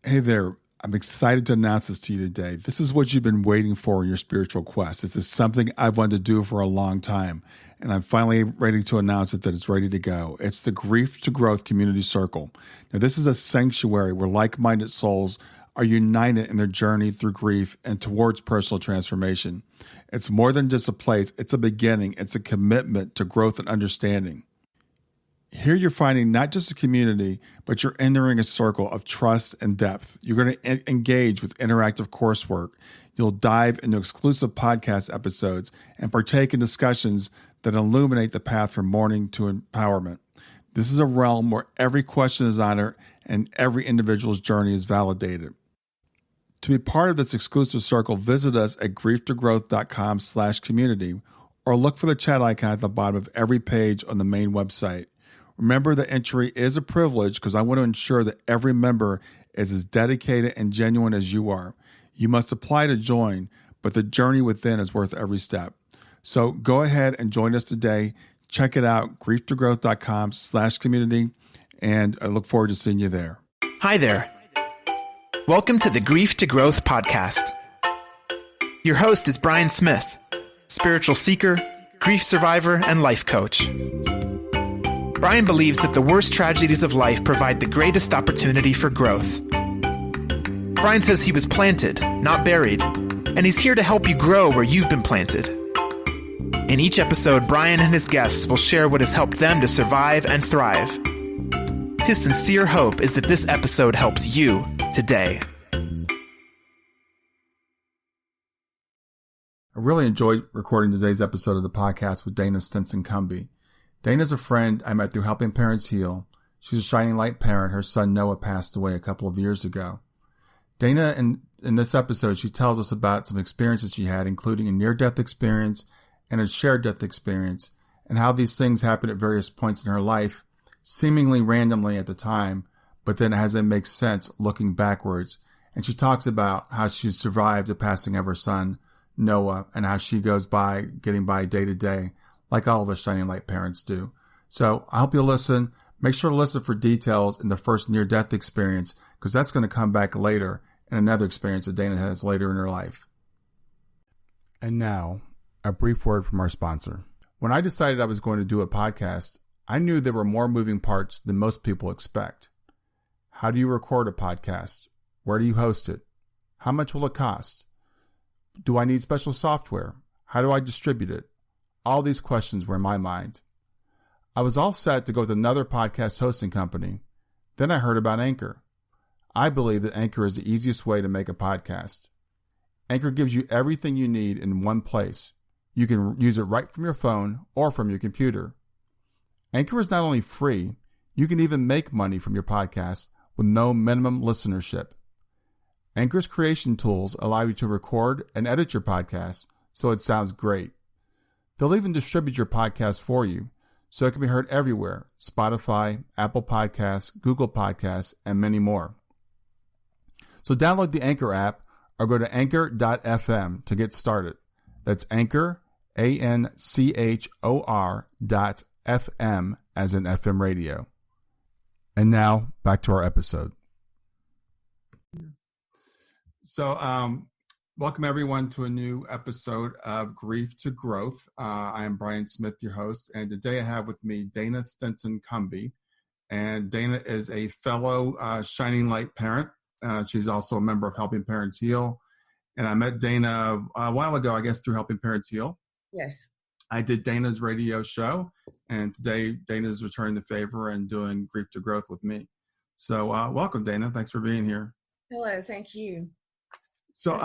Hey there. I'm excited to announce this to you today. This is what you've been waiting for in your spiritual quest. This is something I've wanted to do for a long time, and I'm finally ready to announce it that it's ready to go. It's the Grief to Growth Community Circle. Now, this is a sanctuary where like-minded souls are united in their journey through grief and towards personal transformation. It's more than just a place. It's a beginning. It's a commitment to growth and understanding. Here you're finding not just a community, but you're entering a circle of trust and depth. You're going to engage with interactive coursework. You'll dive into exclusive podcast episodes and partake in discussions that illuminate the path from mourning to empowerment. This is a realm where every question is honored and every individual's journey is validated. To be part of this exclusive circle, visit us at grieftogrowth.com/community or look for the chat icon at the bottom of every page on the main website. Remember that entry is a privilege because I want to ensure that every member is as dedicated and genuine as you are. You must apply to join, but the journey within is worth every step. So go ahead and join us today. Check it out, grieftogrowth.com/community, and I look forward to seeing you there. Hi there. Welcome to the Grief to Growth podcast. Your host is Brian Smith, spiritual seeker, grief survivor, and life coach. Brian believes that the worst tragedies of life provide the greatest opportunity for growth. Brian says he was planted, not buried, and he's here to help you grow where you've been planted. In each episode, Brian and his guests will share what has helped them to survive and thrive. His sincere hope is that this episode helps you today. I really enjoyed recording today's episode of the podcast with Dana Stinson-Cumby. Dana's a friend I met through Helping Parents Heal. She's a shining light parent. Her son Noah passed away a couple of years ago. Dana, in this episode, she tells us about some experiences she had, including a near-death experience and a shared death experience, and how these things happen at various points in her life, seemingly randomly at the time, but then as it makes sense looking backwards. And she talks about how she survived the passing of her son, Noah, and how she goes by, getting by day to day, like all of us shining light parents do. So I hope you'll listen. Make sure to listen for details in the first near-death experience, because that's going to come back later in another experience that Dana has later in her life. And now, a brief word from our sponsor. When I decided I was going to do a podcast, I knew there were more moving parts than most people expect. How do you record a podcast? Where do you host it? How much will it cost? Do I need special software? How do I distribute it? All these questions were in my mind. I was all set to go with another podcast hosting company. Then I heard about Anchor. I believe that Anchor is the easiest way to make a podcast. Anchor gives you everything you need in one place. You can use it right from your phone or from your computer. Anchor is not only free, you can even make money from your podcast with no minimum listenership. Anchor's creation tools allow you to record and edit your podcast so it sounds great. They'll even distribute your podcast for you so it can be heard everywhere: Spotify, Apple Podcasts, Google Podcasts, and many more. So download the Anchor app or go to anchor.fm to get started. That's Anchor, ANCHOR.FM as in FM radio. And now back to our episode. So, welcome everyone to a new episode of Grief to Growth. I am Brian Smith, your host, and today I have with me Dana Stinson-Cumby. And Dana is a fellow Shining Light parent. She's also a member of Helping Parents Heal. And I met Dana a while ago, I guess, through Helping Parents Heal. Yes. I did Dana's radio show, and today Dana's returning the favor and doing Grief to Growth with me. So welcome, Dana. Thanks for being here. Hello. Thank you. So,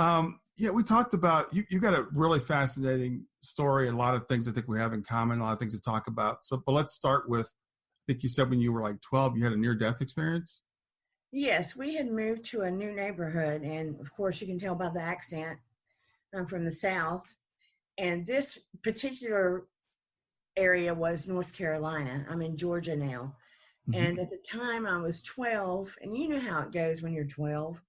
we talked about, you got a really fascinating story, and a lot of things I think we have in common, a lot of things to talk about. So, but let's start with, I think you said when you were like 12, you had a near-death experience? Yes, we had moved to a new neighborhood, and of course you can tell by the accent, I'm from the South, and this particular area was North Carolina. I'm in Georgia now. Mm-hmm. And at the time I was 12, and you know how it goes when you're 12.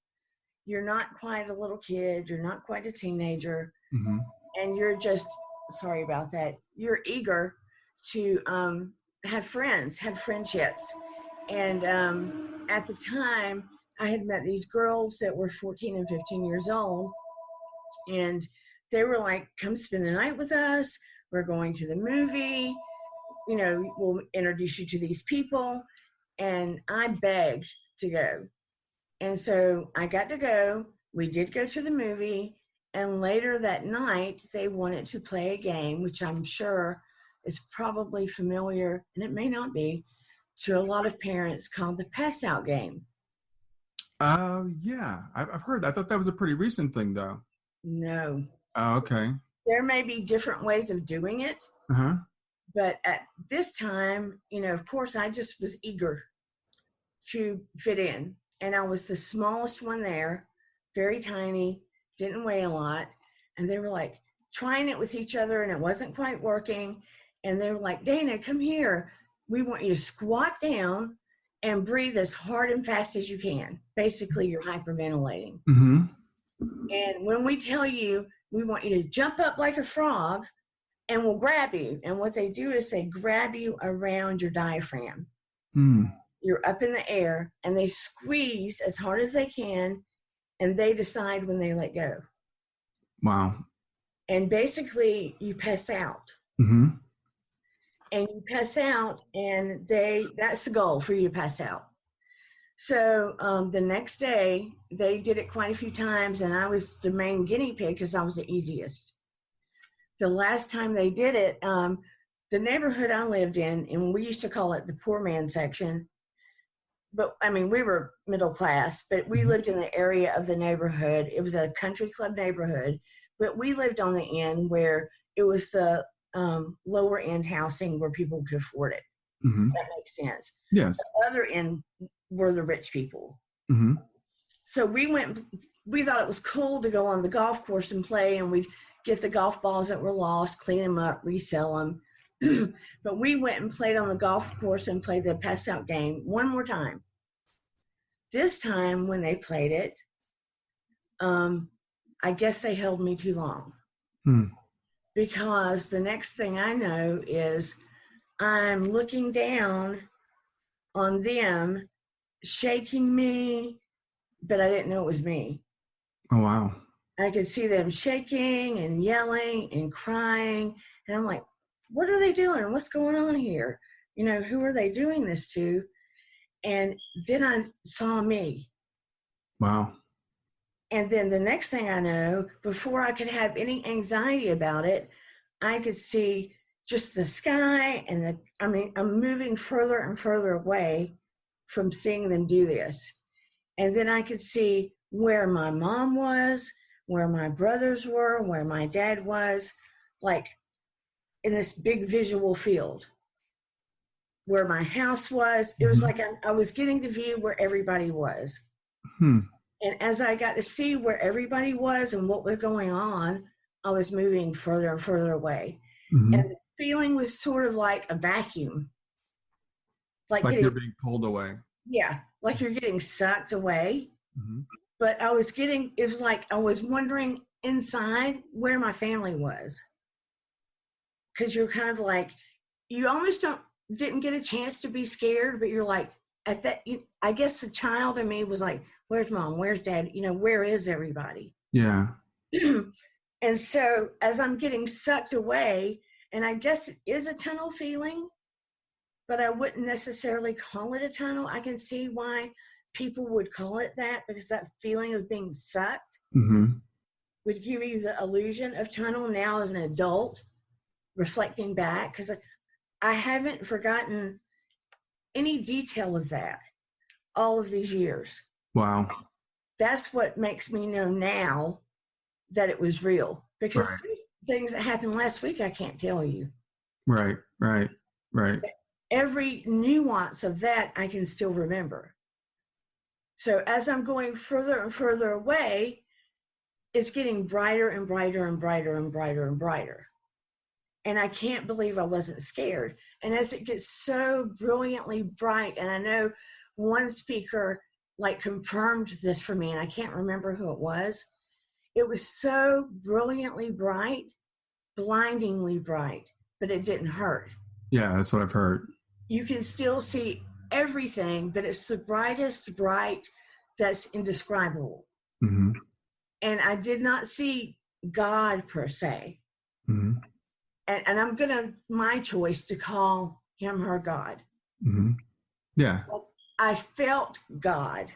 You're not quite a little kid, you're not quite a teenager, mm-hmm. and you're just, sorry about that, you're eager to have friends, have friendships. And at the time, I had met these girls that were 14 and 15 years old, and they were like, come spend the night with us. We're going to the movie. You know, we'll introduce you to these people. And I begged to go. And so I got to go. We did go to the movie. And later that night, they wanted to play a game, which I'm sure is probably familiar, and it may not be, to a lot of parents, called the pass out game. Yeah, I've heard that. I thought that was a pretty recent thing, though. No. Oh, okay. There may be different ways of doing it. Uh-huh. But at this time, you know, of course, I just was eager to fit in. And I was the smallest one there, very tiny, didn't weigh a lot. And they were like trying it with each other, and it wasn't quite working. And they were like, Dana, come here. We want you to squat down and breathe as hard and fast as you can. Basically, you're hyperventilating. Mm-hmm. And when we tell you, we want you to jump up like a frog, and we'll grab you. And what they do is they grab you around your diaphragm. Mm. You're up in the air, and they squeeze as hard as they can, and they decide when they let go. Wow. And basically, you pass out. Mm-hmm. And you pass out, and that's the goal, for you to pass out. So the next day, they did it quite a few times, and I was the main guinea pig because I was the easiest. The last time they did it, the neighborhood I lived in, and we used to call it the poor man section, but I mean, we were middle class, but we lived in the area of the neighborhood. It was a country club neighborhood, but we lived on the end where it was the lower end housing where people could afford it. Mm-hmm. If that makes sense. Yes. The other end were the rich people. Mm-hmm. So we thought it was cool to go on the golf course and play, and we'd get the golf balls that were lost, clean them up, resell them. But we went and played on the golf course and played the pass out game one more time. This time when they played it, I guess they held me too long. Because the next thing I know is I'm looking down on them, shaking me, but I didn't know it was me. Oh, wow. I could see them shaking and yelling and crying. And I'm like, what are they doing? What's going on here? You know, who are they doing this to? And then I saw me. Wow. And then the next thing I know, before I could have any anxiety about it, I could see just the sky and I'm moving further and further away from seeing them do this. And then I could see where my mom was, where my brothers were, where my dad was, like in this big visual field. Where my house was, it was like I was getting to view where everybody was. And as I got to see where everybody was and what was going on, I was moving further and further away. And the feeling was sort of like a vacuum. Like you're being pulled away. Yeah, like you're getting sucked away. But it was like I was wondering inside where my family was. Because you're kind of like, you almost didn't get a chance to be scared, but you're like, I guess the child in me was like, where's mom? Where's dad? You know, where is everybody? Yeah. And so as I'm getting sucked away, and I guess it is a tunnel feeling, but I wouldn't necessarily call it a tunnel. I can see why people would call it that, because that feeling of being sucked would give you the illusion of tunnel now as an adult, reflecting back, because I haven't forgotten any detail of that all of these years. Wow. That's what makes me know now that it was real, because things that happened last week I can't tell you. Right. Every nuance of that I can still remember. So as I'm going further and further away, it's getting brighter and brighter and brighter and brighter and brighter. And I can't believe I wasn't scared. And as it gets so brilliantly bright, and I know one speaker confirmed this for me, and I can't remember who it was. It was so brilliantly bright, blindingly bright, but it didn't hurt. Yeah, that's what I've heard. You can still see everything, but it's the brightest bright that's indescribable. Mm-hmm. And I did not see God per se. Mm-hmm. And I'm my choice to call him her God. Mm-hmm. Yeah. I felt God.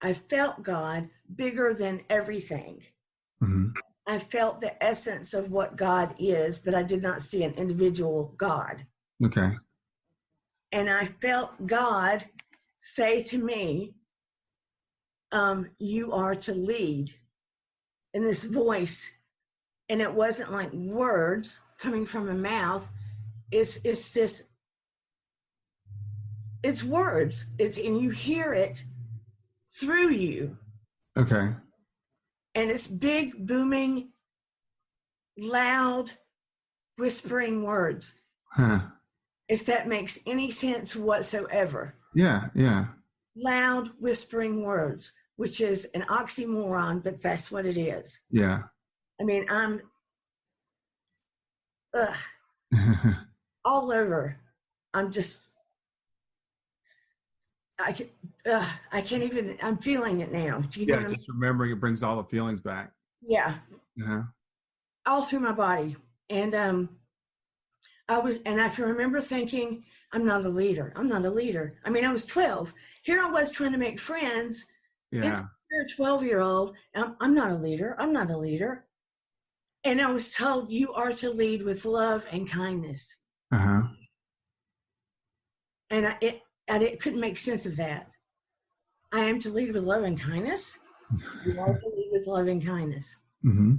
I felt God bigger than everything. Mm-hmm. I felt the essence of what God is, but I did not see an individual God. Okay. And I felt God say to me, you are to lead, in this voice. And it wasn't like words coming from a mouth. It's words. And you hear it through you. Okay. And it's big, booming, loud, whispering words. Huh. If that makes any sense whatsoever. Yeah. Yeah. Loud, whispering words, which is an oxymoron, but that's what it is. Yeah. I mean, I'm all over. I'm just, I can't even, I'm feeling it now. Do you know what I mean? Just remembering it brings all the feelings back. Yeah. Uh-huh. All through my body. And I can remember thinking, I'm not a leader. I'm not a leader. I mean, I was 12. Here I was trying to make friends. Yeah. You're a 12-year-old. I'm not a leader. I'm not a leader. And I was told you are to lead with love and kindness. Uh-huh. And I couldn't make sense of that. I am to lead with love and kindness? You are to lead with love and kindness. Mm-hmm.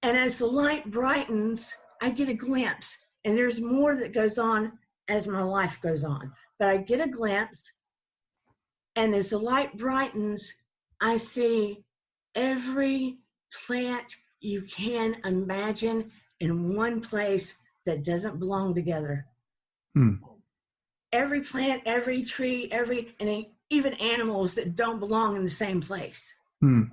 And as the light brightens, I get a glimpse. And there's more that goes on as my life goes on. But I get a glimpse. And as the light brightens, I see every plant you can imagine in one place that doesn't belong together. Every plant, every tree, and even animals that don't belong in the same place. I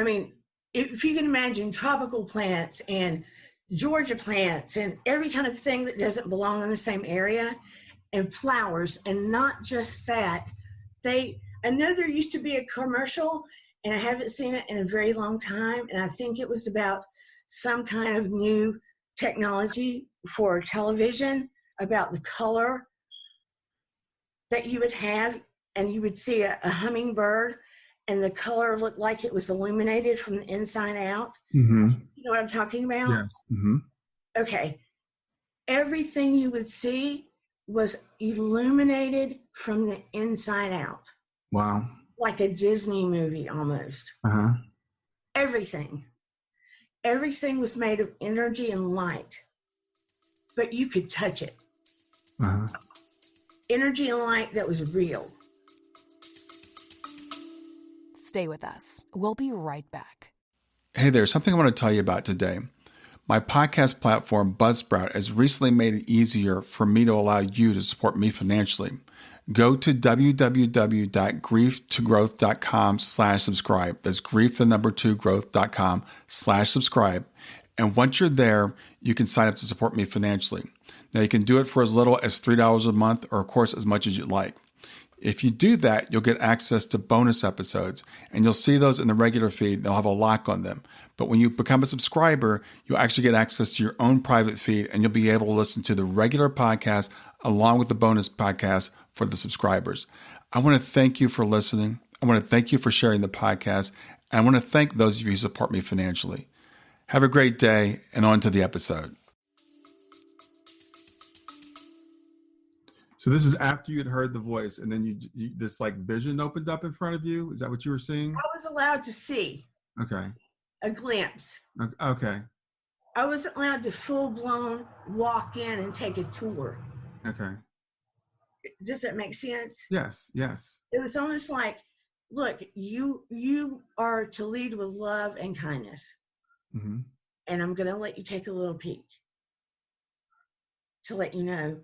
mean, if you can imagine tropical plants and Georgia plants and every kind of thing that doesn't belong in the same area, and flowers, and not just that. I know there used to be a commercial, and I haven't seen it in a very long time, and I think it was about some kind of new technology for television about the color that you would have, and you would see a hummingbird, and the color looked like it was illuminated from the inside out. Mm-hmm. You know what I'm talking about? Yes. Mm-hmm. Okay. Everything you would see was illuminated from the inside out. Wow. Like a Disney movie almost. Uh-huh. Everything was made of energy and light, but you could touch it. Uh-huh. Energy and light that was real. Stay with us. We'll be right back. Hey there, something I want to tell you about today. My podcast platform, Buzzsprout, has recently made it easier for me to allow you to support me financially. Go to www.grieftogrowth.com/subscribe. That's grief2growth.com/subscribe. And once you're there, you can sign up to support me financially. Now, you can do it for as little as $3 a month, or of course, as much as you'd like. If you do that, you'll get access to bonus episodes, and you'll see those in the regular feed. They'll have a lock on them. But when you become a subscriber, you'll actually get access to your own private feed, and you'll be able to listen to the regular podcast along with the bonus podcast for the subscribers. I want to thank you for listening. I want to thank you for sharing the podcast. And I want to thank those of you who support me financially. Have a great day, and on to the episode. So this is after you had heard the voice, and then you this like vision opened up in front of you. Is that what you were seeing? I was allowed to see. Okay. A glimpse. Okay. I wasn't allowed to full-blown walk in and take a tour. Okay. Does that make sense? Yes. Yes. It was almost like, look, you are to lead with love and kindness. Mm-hmm. And I'm going to let you take a little peek to let you know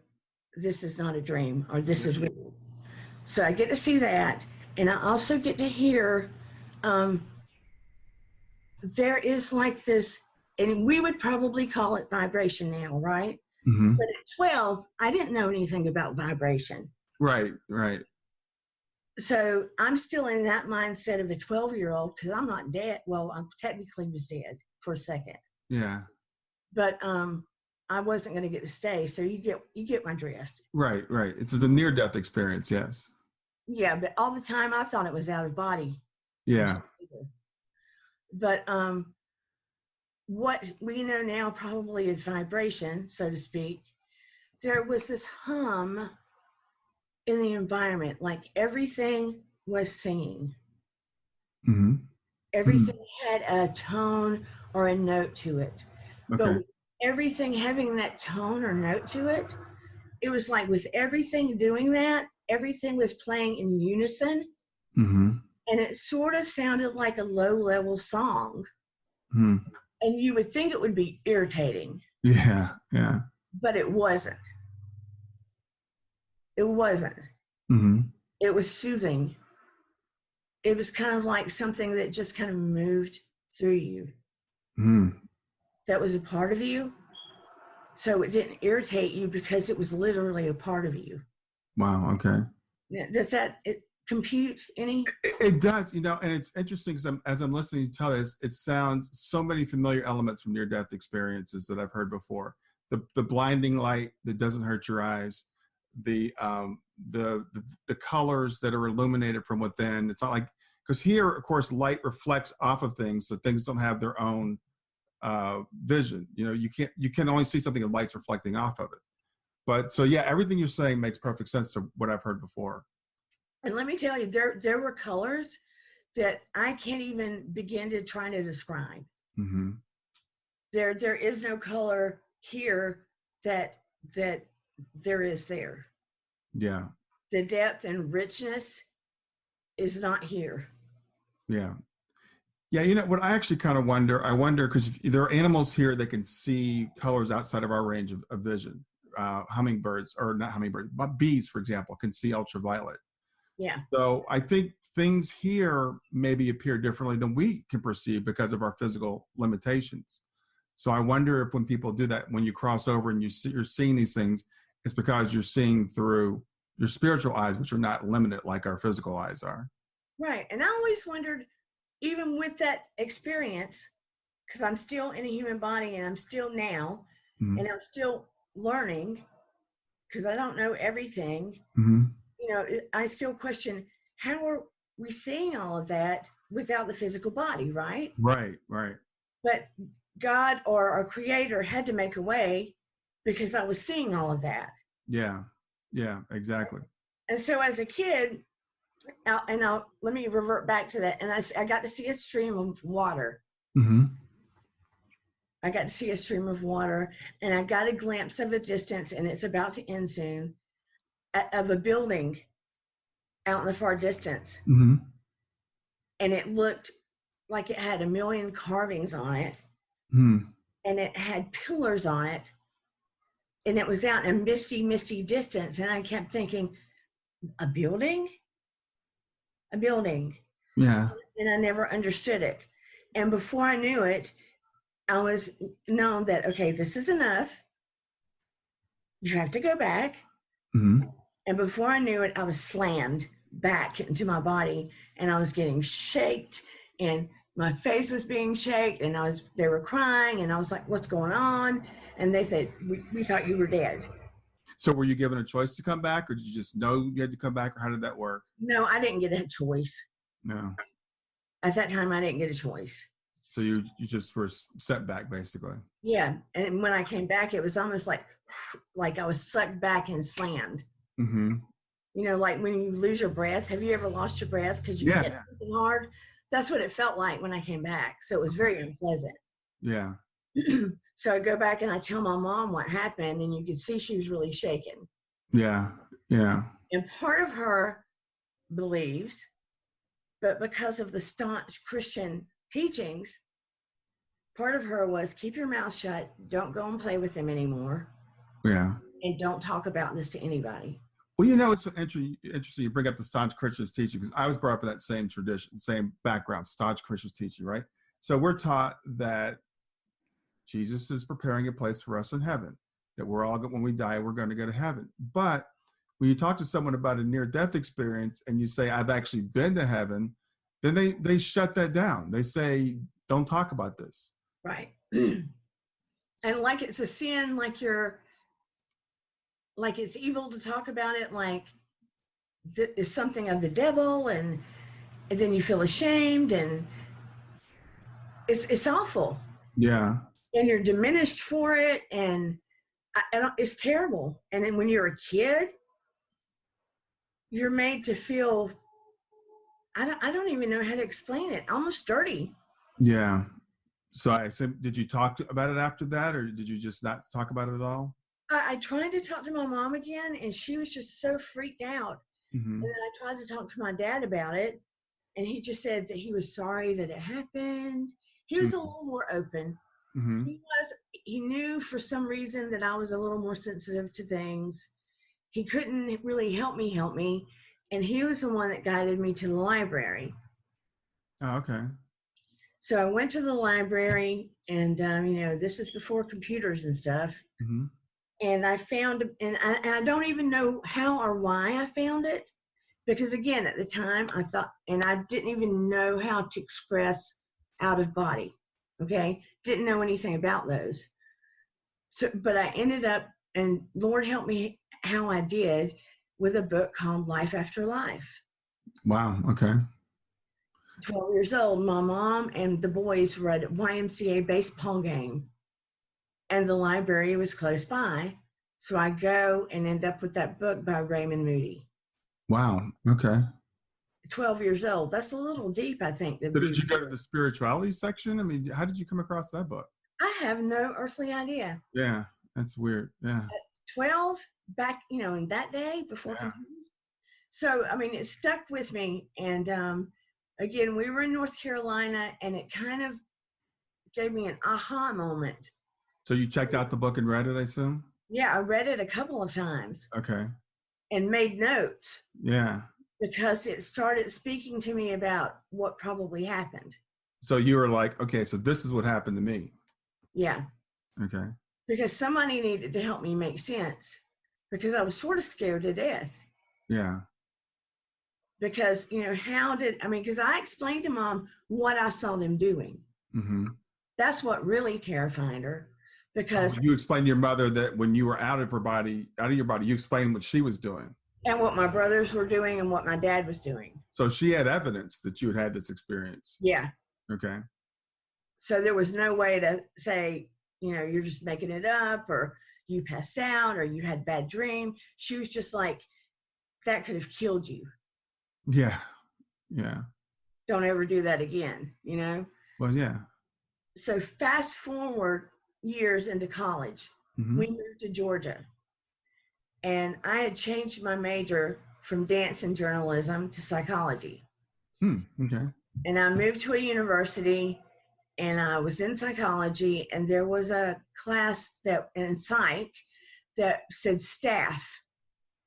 this is not a dream, or this is real. So I get to see that. And I also get to hear, there is like this, and we would probably call it vibration now, right? Mm-hmm. But at 12, I didn't know anything about vibration. Right. Right. So I'm still in that mindset of a 12-year-old because I'm not dead. Well, I technically was dead for a second. Yeah. But I wasn't going to get to stay. So you get my drift. Right. It's a near-death experience. Yes. Yeah, but all the time I thought it was out of body. Yeah. But what we know now probably is vibration, so to speak. There was this hum in the environment, like everything was singing. Mm-hmm. Everything had a tone or a note to it. Okay. But with everything having that tone or note to it, it was like with everything doing that, everything was playing in unison. Mm-hmm. And it sort of sounded like a low-level song. Mm-hmm. And you would think it would be irritating. Yeah. But it wasn't. It wasn't. Mm-hmm. It was soothing. It was kind of like something that just kind of moved through you. Mm-hmm. That was a part of you. So it didn't irritate you because it was literally a part of you. Wow. Okay. Does that compute any? It does, and it's interesting because as I'm listening to tell this, it sounds so many familiar elements from near-death experiences that I've heard before. The blinding light that doesn't hurt your eyes, the colors that are illuminated from within. It's not like, because here, of course, light reflects off of things, so things don't have their own vision. You can only see something if light's reflecting off of it. But so yeah, everything you're saying makes perfect sense to what I've heard before. And let me tell you, there were colors that I can't even begin to try to describe. Mm-hmm. There is no color here that there is there. Yeah. The depth and richness is not here. Yeah. Yeah, what I actually kind of wonder, because there are animals here that can see colors outside of our range of vision. Hummingbirds, or not hummingbirds, but bees, for example, can see ultraviolet. Yeah. So I think things here maybe appear differently than we can perceive because of our physical limitations. So I wonder if when people do that, when you cross over and you're seeing these things, it's because you're seeing through your spiritual eyes, which are not limited like our physical eyes are. Right. And I always wondered, even with that experience, because I'm still in a human body and I'm still now, Mm-hmm. and I'm still learning, because I don't know everything. Mm-hmm. I still question, how are we seeing all of that without the physical body, right? Right. But God or our creator had to make a way because I was seeing all of that. Yeah, exactly. And so as a kid, let me revert back to that. And I got to see a stream of water. Mm-hmm. I got to see a stream of water, and I got a glimpse of a distance, and it's about to end soon, of a building out in the far distance. Mm-hmm. And it looked like it had 1 million carvings on it. Mm-hmm. And it had pillars on it. And it was out in a misty distance. And I kept thinking, a building? A building. Yeah. And I never understood it. And before I knew it, I was known that, okay, this is enough. You have to go back. Mm-hmm. And before I knew it, I was slammed back into my body, and I was getting shaked, and my face was being shaken, and they were crying, and I was like, what's going on? And they said, we thought you were dead. So were you given a choice to come back, or did you just know you had to come back, or how did that work? No, I didn't get a choice. No. At that time, I didn't get a choice. So you just were set back, basically. Yeah. And when I came back, it was almost like I was sucked back and slammed. Mm-hmm. Like when you lose your breath. Have you ever lost your breath because you hit something hard? That's what it felt like when I came back. So it was very unpleasant. Yeah. So I go back and I tell my mom what happened, and you could see she was really shaken. Yeah. And part of her believes, but because of the staunch Christian teachings, part of her was keep your mouth shut, don't go and play with them anymore. Yeah. And don't talk about this to anybody. Well, it's interesting you bring up the staunch Christians teaching, because I was brought up in that same tradition, same background, staunch Christians teaching, right? So we're taught that Jesus is preparing a place for us in heaven, that we're all, when we die, we're going to go to heaven. But when you talk to someone about a near-death experience and you say, I've actually been to heaven, then they shut that down. They say, don't talk about this. Right. And like it's a sin, like it's evil to talk about it, like it's something of the devil, and then you feel ashamed, and it's awful. Yeah. And you're diminished for it, and it's terrible. And then when you're a kid, you're made to feel, I don't even know how to explain it, almost dirty. Yeah. So I said, did you talk about it after that, or did you just not talk about it at all? I tried to talk to my mom again, and she was just so freaked out. Mm-hmm. And then I tried to talk to my dad about it, and he just said that he was sorry that it happened. He was a little more open. Mm-hmm. He knew for some reason that I was a little more sensitive to things. He couldn't really help me. And he was the one that guided me to the library. Oh, okay. So I went to the library, and, this is before computers and stuff. Mm-hmm. And I found, and I don't even know how or why I found it. Because again, at the time I thought, and I didn't even know how to express out of body. Okay. Didn't know anything about those. So, but I ended up, and Lord help me how I did, with a book called Life After Life. Wow. Okay. 12 years old, my mom and the boys were at a YMCA baseball game, and the library was close by. So I go and end up with that book by Raymond Moody. Wow. Okay. 12 years old. That's a little deep, I think. So did you go to the spirituality section? I mean, how did you come across that book? I have no earthly idea. Yeah, that's weird. Yeah. At 12, back, in that day, before computers. So, I mean, it stuck with me. And again, we were in North Carolina, and it kind of gave me an aha moment. So you checked out the book and read it, I assume? Yeah, I read it a couple of times. Okay. And made notes. Yeah. Because it started speaking to me about what probably happened. So you were like, okay, so this is what happened to me. Yeah. Okay. Because somebody needed to help me make sense. Because I was sort of scared to death. Yeah. Because, because I explained to Mom what I saw them doing. Mm-hmm. That's what really terrified her. Because you explained to your mother that when you were out of your body, you explained what she was doing. And what my brothers were doing and what my dad was doing. So she had evidence that you had this experience. Yeah. Okay. So there was no way to say, you're just making it up, or you passed out, or you had a bad dream. She was just like, that could have killed you. Yeah. Yeah. Don't ever do that again, Well, yeah. So fast forward years into college, mm-hmm. We moved to Georgia. And I had changed my major from dance and journalism to psychology. Okay. And I moved to a university, and I was in psychology, and there was a class in psych that said staff,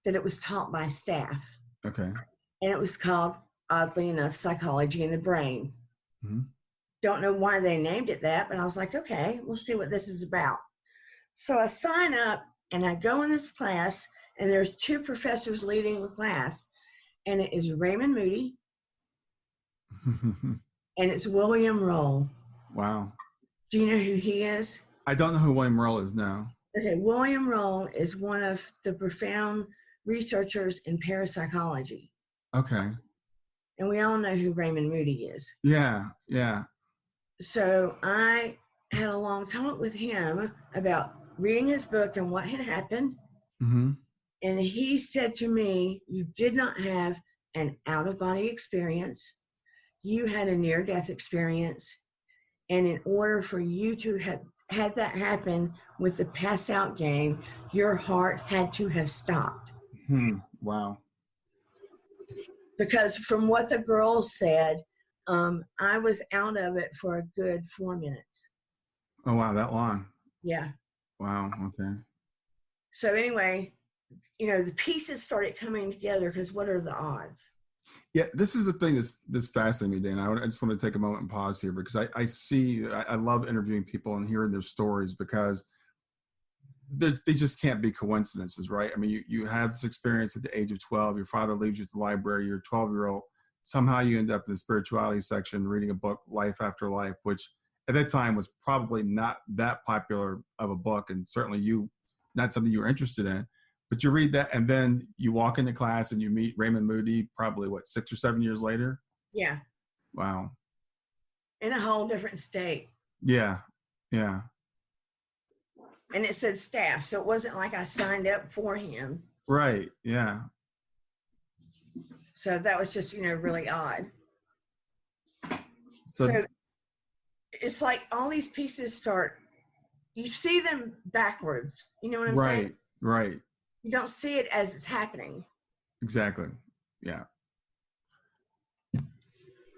that it was taught by staff. Okay. And it was called, oddly enough, Psychology in the Brain. Mm-hmm. Don't know why they named it that, but I was like, okay, we'll see what this is about. So I sign up, and I go in this class, and there's two professors leading the class, and it is Raymond Moody, and it's William Roll. Wow. Do you know who he is? I don't know who William Roll is now. Okay, William Roll is one of the profound researchers in parapsychology. Okay. And we all know who Raymond Moody is. Yeah, yeah. So I had a long talk with him about reading his book and what had happened. Mm-hmm. And he said to me, you did not have an out-of-body experience. You had a near-death experience. And in order for you to have had that happen with the pass-out game, your heart had to have stopped. Wow. Because from what the girls said, I was out of it for a good 4 minutes. Oh, wow, that long? Yeah. Wow, okay. So anyway, the pieces started coming together, because what are the odds? Yeah, this is the thing that's fascinating me, Dana. I just want to take a moment and pause here, because I love interviewing people and hearing their stories, because they just can't be coincidences, right? I mean, you have this experience at the age of 12. Your father leaves you at the library. You're a 12-year-old. Somehow you end up in the spirituality section reading a book, Life After Life, which at that time was probably not that popular of a book, and certainly not something you were interested in. But you read that, and then you walk into class and you meet Raymond Moody probably, 6 or 7 years later? Yeah. Wow. In a whole different state. Yeah. Yeah. And it said staff, so it wasn't like I signed up for him. Right. Yeah. So that was just, really odd. So it's like all these pieces you see them backwards. You know what I'm saying? Right. You don't see it as it's happening. Exactly. Yeah.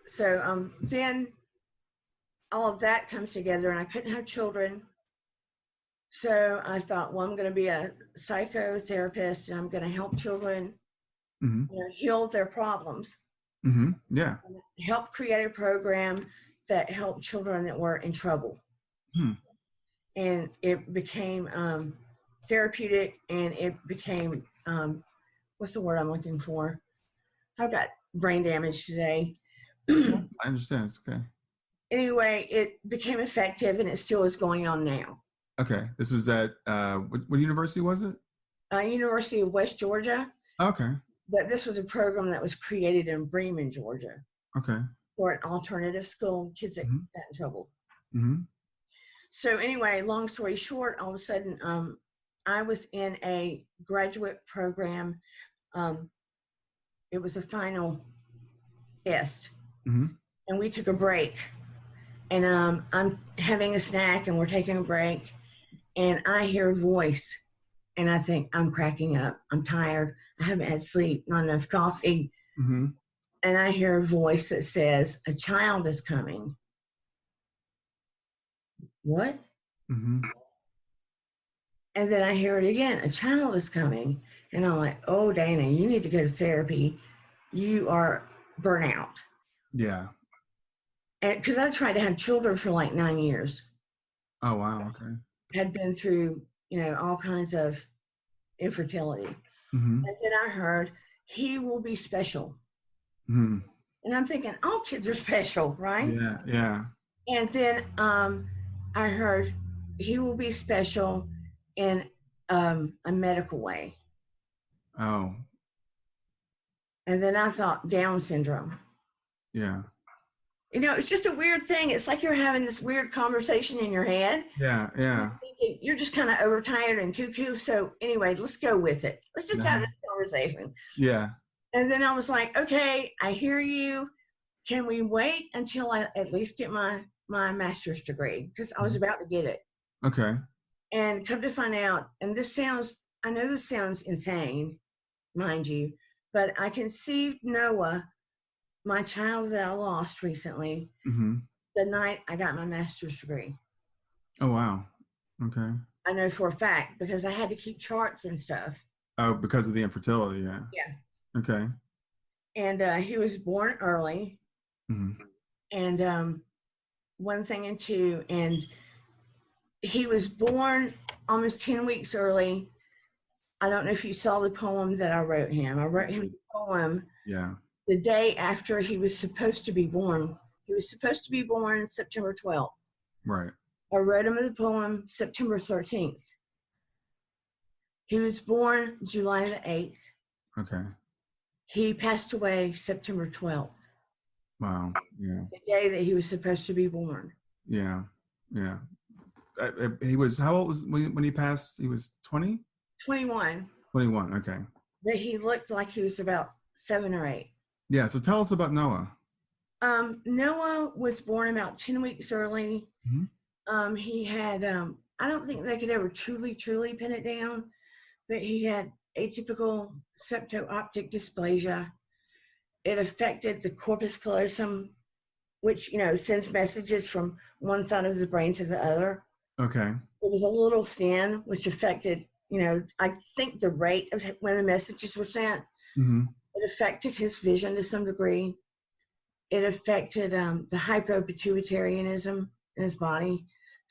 So then all of that comes together, and I couldn't have children. So I thought, well, I'm going to be a psychotherapist, and I'm going to help children heal their problems. Mm-hmm. Yeah. Help create a program that helped children that were in trouble. And it became therapeutic, and it became, what's the word I'm looking for? I've got brain damage today. I understand. It's okay. Anyway, it became effective, and it still is going on now. Okay. This was at, what university was it? University of West Georgia. Okay. But this was a program that was created in Bremen, Georgia. Okay. For an alternative school, kids that got in trouble. Mm-hmm. So anyway, long story short, all of a sudden, I was in a graduate program. It was a final test. And we took a break. And I'm having a snack, and we're taking a break. And I hear a voice. And I think, I'm cracking up. I'm tired. I haven't had sleep, not enough coffee. And I hear a voice that says, a child is coming. What? And then I hear it again, a child is coming. And I'm like, oh, Dana, you need to go to therapy. You are burnout. Yeah. And because I tried to have children for like 9 years. Oh, wow. Okay. Had been through, all kinds of infertility. And then I heard, he will be special. And I'm thinking, all kids are special, right? Yeah, yeah. And then I heard, he will be special in a medical way. Oh. And then I thought, Down syndrome. Yeah. It's just a weird thing. It's like you're having this weird conversation in your head. Yeah, yeah. You're just kind of overtired and cuckoo. So anyway, let's go with it. Let's just have this conversation. Yeah. And then I was like, okay, I hear you. Can we wait until I at least get my master's degree? Because I was about to get it. Okay. And come to find out, and I know this sounds insane, mind you, but I conceived Noah, my child that I lost recently, the night I got my master's degree. Oh, wow. Okay. I know for a fact because I had to keep charts and stuff. Oh, because of the infertility, yeah. Yeah. Okay. And he was born early. And one thing and two, and he was born almost 10 weeks early. I don't know if you saw the poem that I wrote him. I wrote him a poem. Yeah. The day after he was supposed to be born. He was supposed to be born September 12th. Right. I wrote him the poem September 13th. He was born July the 8th. Okay. He passed away September 12th. Wow. Yeah. The day that he was supposed to be born. Yeah. Yeah. He was, how old was when he passed? He was 20? 21. 21. Okay. But he looked like he was about 7 or 8. Yeah. So tell us about Noah. Noah was born about 10 weeks early. He had, I don't think they could ever truly pin it down, but he had atypical septo-optic dysplasia. It affected the corpus callosum, which, sends messages from one side of the brain to the other. Okay. It was a little thin, which affected, I think the rate of when the messages were sent. It affected his vision to some degree. It affected the hypopituitarianism in his body.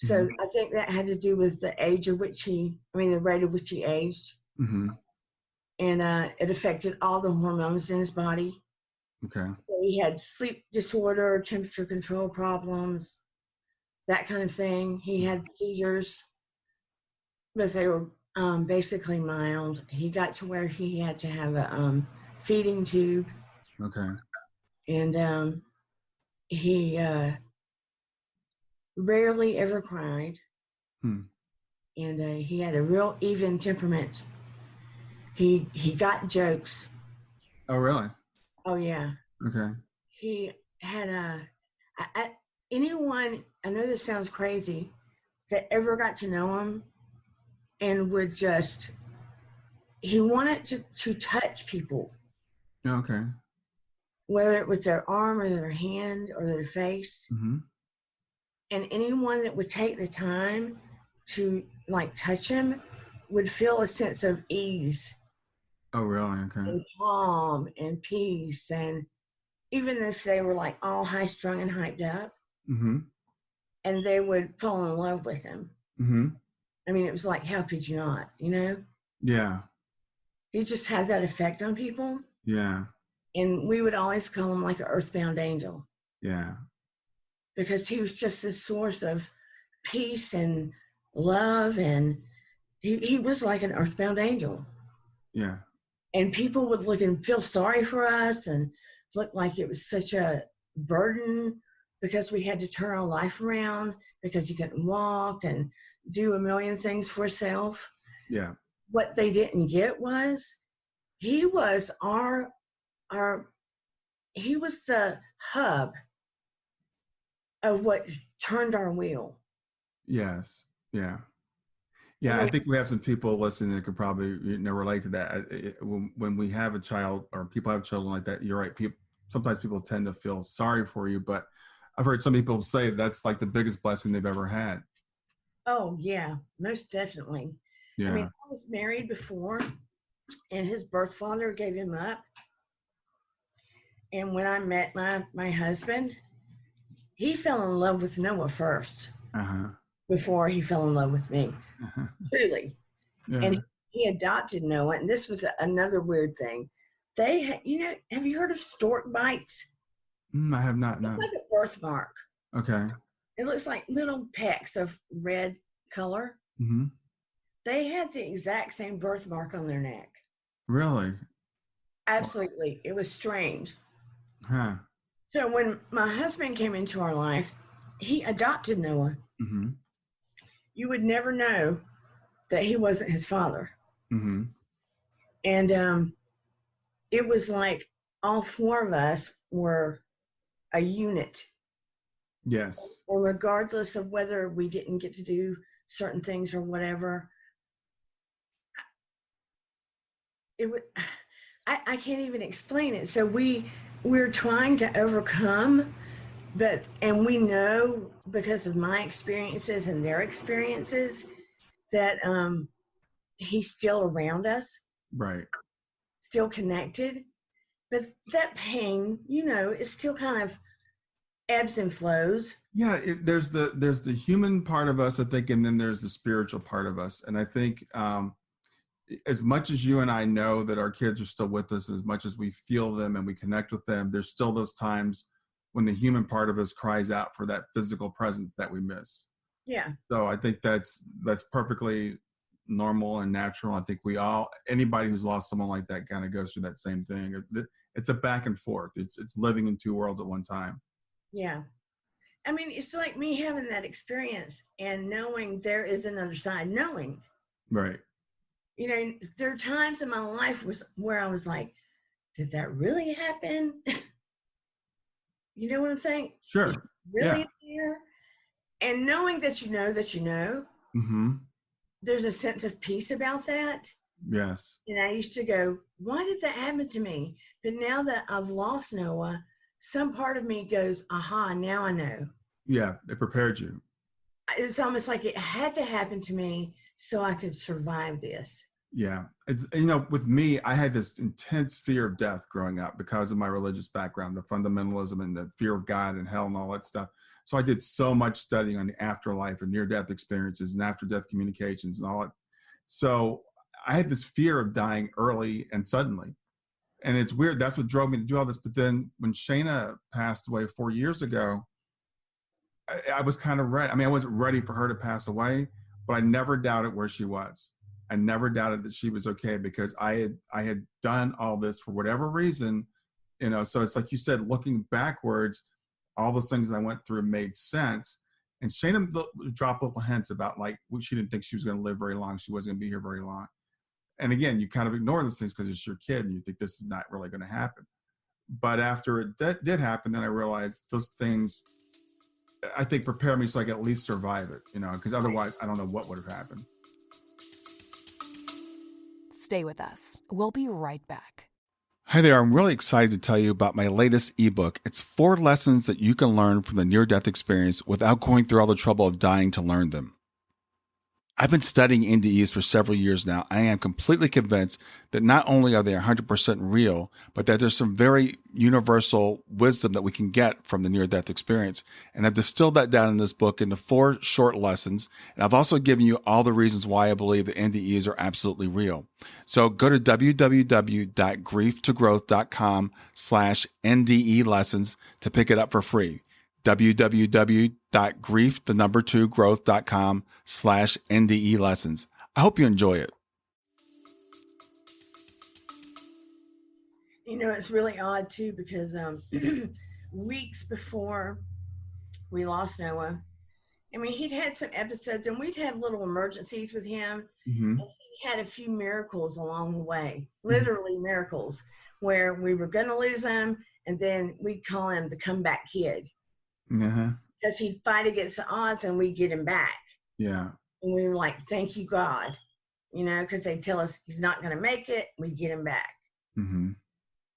So I think that had to do with the age of which the rate at which he aged. Mm-hmm. And it affected all the hormones in his body. Okay. So he had sleep disorder, temperature control problems, that kind of thing. He had seizures, but they were basically mild. He got to where he had to have a feeding tube. Okay. And he rarely ever cried. And he had a real even temperament. He got jokes. Oh, really? Oh, yeah. Okay. He had anyone, I know this sounds crazy, that ever got to know him and would just, he wanted to touch people. Okay. Whether it was their arm or their hand or their face. Mm-hmm. And anyone that would take the time to like touch him would feel a sense of ease. Oh, really? Okay. And calm and peace. And even if they were like all high strung and hyped up, and they would fall in love with him. I mean, it was like, how could you not, you know? Yeah. He just had that effect on people. Yeah. And we would always call him like an earthbound angel. Yeah. Because he was just this source of peace and love. And he was like an earthbound angel. Yeah. And people would look and feel sorry for us and look like it was such a burden because we had to turn our life around because he couldn't walk and do a million things for himself. Yeah. What they didn't get was he was he was the hub of what turned our wheel. Yes. Yeah. Yeah, I think we have some people listening that could probably relate to that. When we have a child or people have children like that, you're right. Sometimes people tend to feel sorry for you, but I've heard some people say that's like the biggest blessing they've ever had. Oh yeah, most definitely. Yeah. I mean, I was married before, and his birth father gave him up. And when I met my husband, he fell in love with Noah first. Before he fell in love with me. Truly. Yeah. And he adopted Noah, and this was another weird thing. They, have you heard of stork bites? I have not. No. It's like a birthmark. Okay. It looks like little pecks of red color. They had the exact same birthmark on their neck. Really? Absolutely. It was strange. Huh. So when my husband came into our life, he adopted Noah. You would never know that he wasn't his father. And it was like all four of us were a unit. Yes. And regardless of whether we didn't get to do certain things or whatever, I can't even explain it. So we're trying to overcome, and we know because of my experiences and their experiences that he's still around us. Right. Still connected. But that pain, is still kind of ebbs and flows. Yeah, there's the human part of us, I think, and then there's the spiritual part of us. And I think as much as you and I know that our kids are still with us, as much as we feel them and we connect with them, there's still those times when the human part of us cries out for that physical presence that we miss. Yeah. So I think that's perfectly normal and natural. I think anybody who's lost someone like that kind of goes through that same thing. It's a back and forth. It's living in two worlds at one time. Yeah. I mean, it's like me having that experience and knowing there is another side, knowing. Right. There are times in my life where I was like, did that really happen? You know what I'm saying? Sure. Really there? And knowing that you know, there's a sense of peace about that. Yes. And I used to go, why did that happen to me? But now that I've lost Noah, some part of me goes, aha, now I know. Yeah, it prepared you. It's almost like it had to happen to me so I could survive this. Yeah. It's, with me, I had this intense fear of death growing up because of my religious background, the fundamentalism and the fear of God and hell and all that stuff. So I did so much studying on the afterlife and near-death experiences and after-death communications and all that. So I had this fear of dying early and suddenly. And it's weird. That's what drove me to do all this. But then when Shayna passed away 4 years ago, I was kind of ready. I mean, I wasn't ready for her to pass away, but I never doubted where she was. I never doubted that she was okay because I had done all this for whatever reason, so it's like you said, looking backwards, all those things that I went through made sense. And Shayna dropped little hints about like, she didn't think she was going to live very long. She wasn't going to be here very long. And again, you kind of ignore those things because it's your kid and you think this is not really going to happen. But after it did happen, then I realized those things, I think, prepared me so I could at least survive it, because otherwise I don't know what would have happened. Stay with us. We'll be right back. Hi there. I'm really excited to tell you about my latest ebook. It's 4 lessons that you can learn from the near-death experience without going through all the trouble of dying to learn them. I've been studying NDEs for several years now. I am completely convinced that not only are they 100% real, but that there's some very universal wisdom that we can get from the near-death experience. And I've distilled that down in this book into 4 short lessons. And I've also given you all the reasons why I believe the NDEs are absolutely real. So go to www.grieftogrowth.com/NDE lessons to pick it up for free. www.grieftogrowth.com/NDE lessons. I hope you enjoy it. It's really odd too because weeks before we lost Noah, I mean, he'd had some episodes and we'd have little emergencies with him. Mm-hmm. And he had a few miracles along the way, literally miracles, where we were going to lose him and then we'd call him the comeback kid. Uh-huh. Because he'd fight against the odds and we'd get him back. Yeah. And we were like, thank you, God. Because they'd tell us he's not going to make it. We'd get him back. Mm-hmm.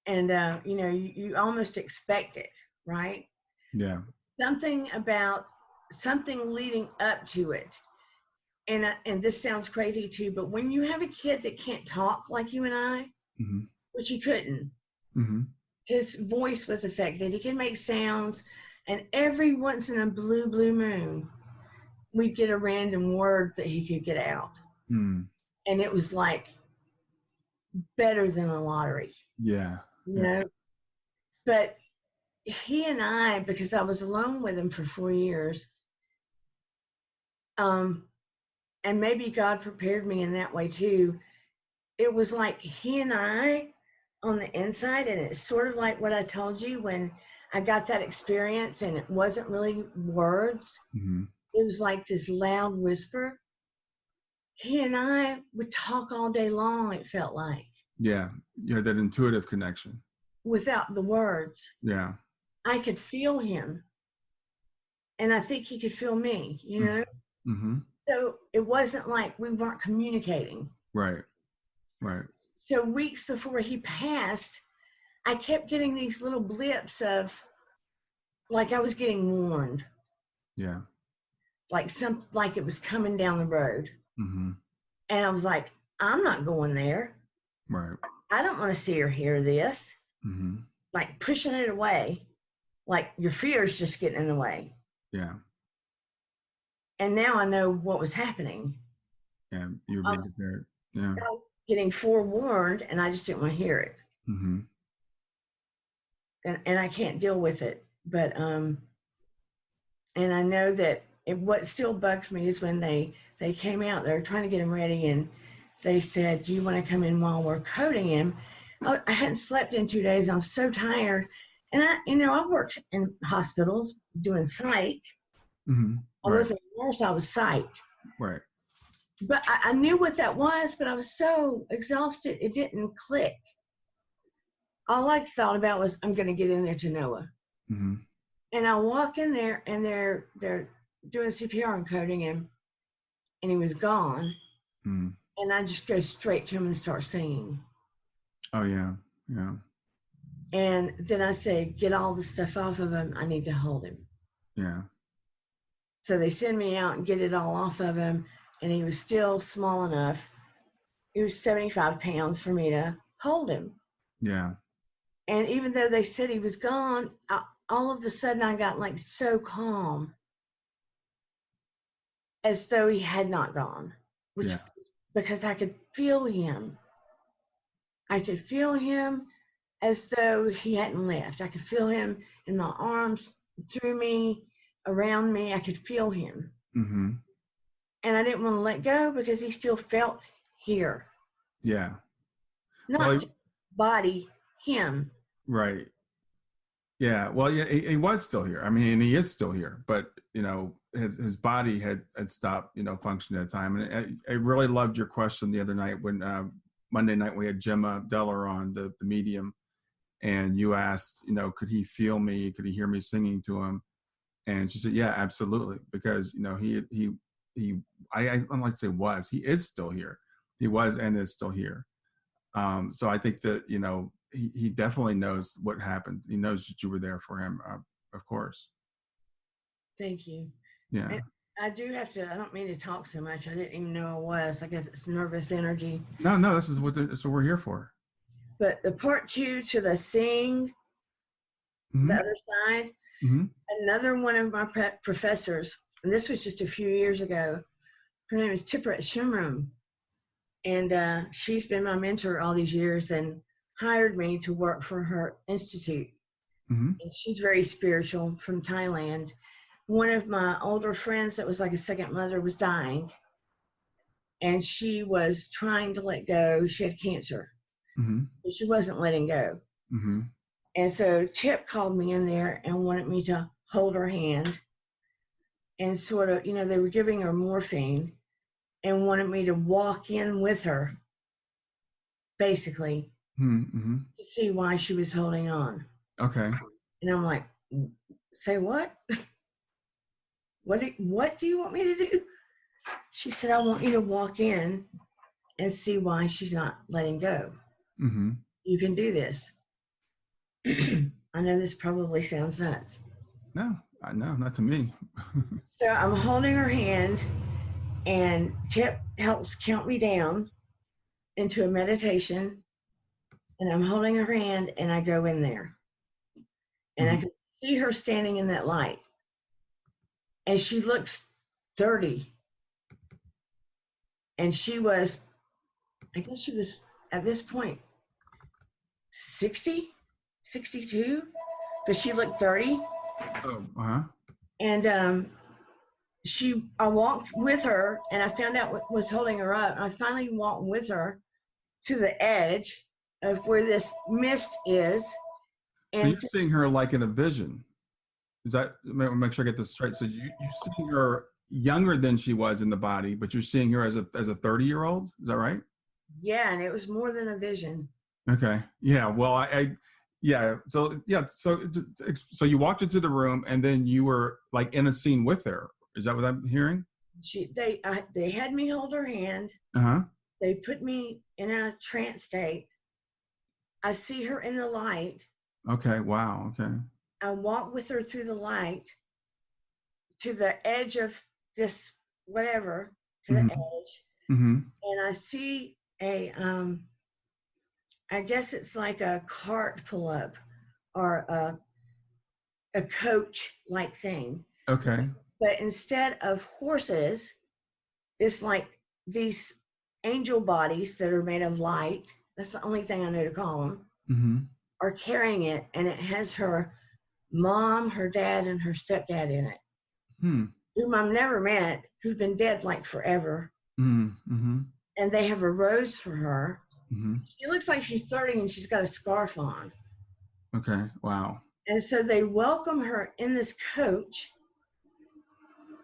And, you almost expect it, right? Yeah. Something leading up to it. And this sounds crazy too, but when you have a kid that can't talk like you and I, mm-hmm. which he couldn't, mm-hmm. his voice was affected. He could make sounds. And every once in a blue moon, we'd get a random word that he could get out. Mm. And it was like better than a lottery. Yeah. You know? But he and I, because I was alone with him for 4 years, and maybe God prepared me in that way too, it was like he and I on the inside, and it's sort of like what I told you when I got that experience and it wasn't really words. Mm-hmm. It was like this loud whisper. He and I would talk all day long, it felt like. Yeah. You had that intuitive connection. Without the words. Yeah. I could feel him. And I think he could feel me, Mm-hmm. So it wasn't like we weren't communicating. Right. Right. So weeks before he passed, I kept getting these little blips of, like I was getting warned. Yeah. Like it was coming down the road. Mm-hmm. And I was like, I'm not going there. Right. I don't want to see or hear this. Mm-hmm. Like pushing it away. Like your fear is just getting in the way. Yeah. And now I know what was happening. Yeah. You were being prepared. Yeah. I was getting forewarned and I just didn't want to hear it. Mm-hmm. And I can't deal with it. But, and I know that what still bugs me is when they came out, they were trying to get him ready and they said, do you want to come in while we're coding him? I hadn't slept in 2 days. I'm so tired. And I've worked in hospitals doing psych. Mm-hmm. I wasn't a nurse, I was psych. Right. But I knew what that was, but I was so exhausted, it didn't click. All I thought about was, I'm going to get in there to Noah. Mm-hmm. And I walk in there, and they're doing CPR and coding him, and he was gone. Mm. And I just go straight to him and start singing. Oh, yeah. Yeah. And then I say, get all the stuff off of him. I need to hold him. Yeah. So they send me out and get it all off of him, and he was still small enough He was 75 pounds for me to hold him. Yeah. And even though they said he was gone, all of a sudden I got like so calm, as though he had not gone, because I could feel him. I could feel him as though he hadn't left. I could feel him in my arms, through me, around me. I could feel him. Mm-hmm. And I didn't want to let go because he still felt here. Yeah. Not just body, him. Right. Yeah. Well, yeah, he was still here. I mean, he is still here, but his body had stopped, functioning at the time. And I really loved your question the other night when Monday night we had Gemma Deller on, the medium, and you asked, could he feel me? Could he hear me singing to him? And she said, yeah, absolutely, because I don't like to say was, he is still here. He was and is still here. So I think that he definitely knows what happened. He knows that you were there for him, of course. Thank you. Yeah. And I do have to. I don't mean to talk so much. I didn't even know I was. I guess it's nervous energy. No, this is what we're here for. But the part 2 to the sing, mm-hmm. the other side. Mm-hmm. Another one of my professors, and this was just a few years ago. Her name is Tipper Shimram, and she's been my mentor all these years and hired me to work for her institute. Mm-hmm. And she's very spiritual, from Thailand. One of my older friends that was like a second mother was dying, and she was trying to let go. She had cancer, mm-hmm. but she wasn't letting go. Mm-hmm. And so Tip called me in there and wanted me to hold her hand and sort of, they were giving her morphine and wanted me to walk in with her, basically, mm-hmm. to see why she was holding on. Okay. And I'm like, say what? What do you want me to do? She said, I want you to walk in and see why she's not letting go. Mm-hmm. You can do this. I know this probably sounds nuts. No, not to me. So I'm holding her hand, and Tip helps count me down into a meditation, and I'm holding her hand, and I go in there. And I can see her standing in that light. And she looks 30. And she was, I guess she was, at this point, 60, 62, but she looked 30. Oh, uh-huh. And I walked with her, and I found out what was holding her up. I finally walked with her to the edge of where this mist is. And so you're seeing her like in a vision. Is that, make sure I get this straight. So you're seeing her younger than she was in the body, but you're seeing her as a 30-year-old. Is that right? Yeah, and it was more than a vision. Okay. Yeah. Well, yeah. So you walked into the room, and then you were like in a scene with her. Is that what I'm hearing? They had me hold her hand. Uh-huh. They put me in a trance state. I see her in the light. Okay. Wow. Okay. I walk with her through the light to the edge of this whatever, to the edge. Mm-hmm. And I see I guess it's like a cart pull up or a coach like thing. Okay. But instead of horses, it's like these angel bodies that are made of light. That's the only thing I know to call them. Mm-hmm. Are carrying it, and it has her mom, her dad, and her stepdad in it, whom I've never met, who've been dead like forever. Mm-hmm. And they have a rose for her. Mm-hmm. She looks like she's 30, and she's got a scarf on. Okay. Wow. And so they welcome her in this coach,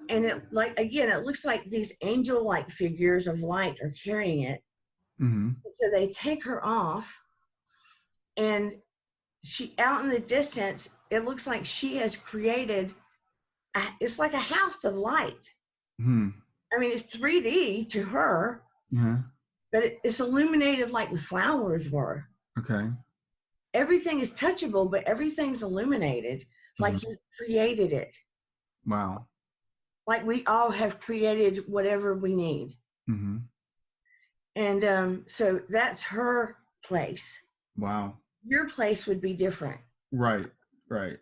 and it looks like these angel-like figures of light are carrying it. Mm-hmm. So they take her off, and she, out in the distance, it looks like she has created, it's like a house of light. Mm-hmm. I mean, it's 3D to her, but it's illuminated like the flowers were. Okay. Everything is touchable, but everything's illuminated, like you created it. Wow. Like we all have created whatever we need. Mm-hmm. And so that's her place. Wow. Your place would be different. Right. Right.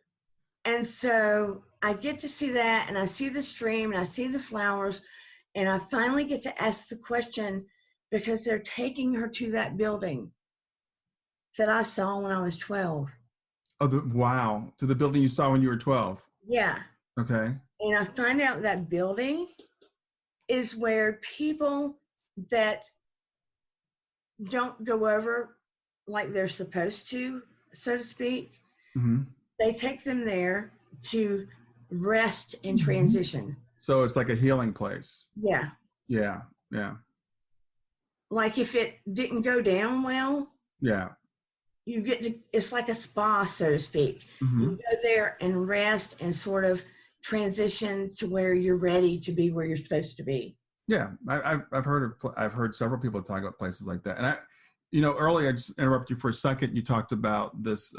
And so I get to see that, and I see the stream, and I see the flowers, and I finally get to ask the question because they're taking her to that building that I saw when I was 12. Oh, wow. To the building you saw when you were 12. Yeah. Okay. And I find out that building is where people that don't go over like they're supposed to, so to speak, Mm-hmm. they take them there to rest and transition. So it's like a healing place. Yeah. Yeah. Yeah. Like if it didn't go down well, Yeah. you get to, it's like a spa, so to speak. Mm-hmm. You go there and rest and sort of transition to where you're ready to be where you're supposed to be. Yeah. I've heard several people talk about places like that. And earlier I just interrupted you for a second. You talked about this,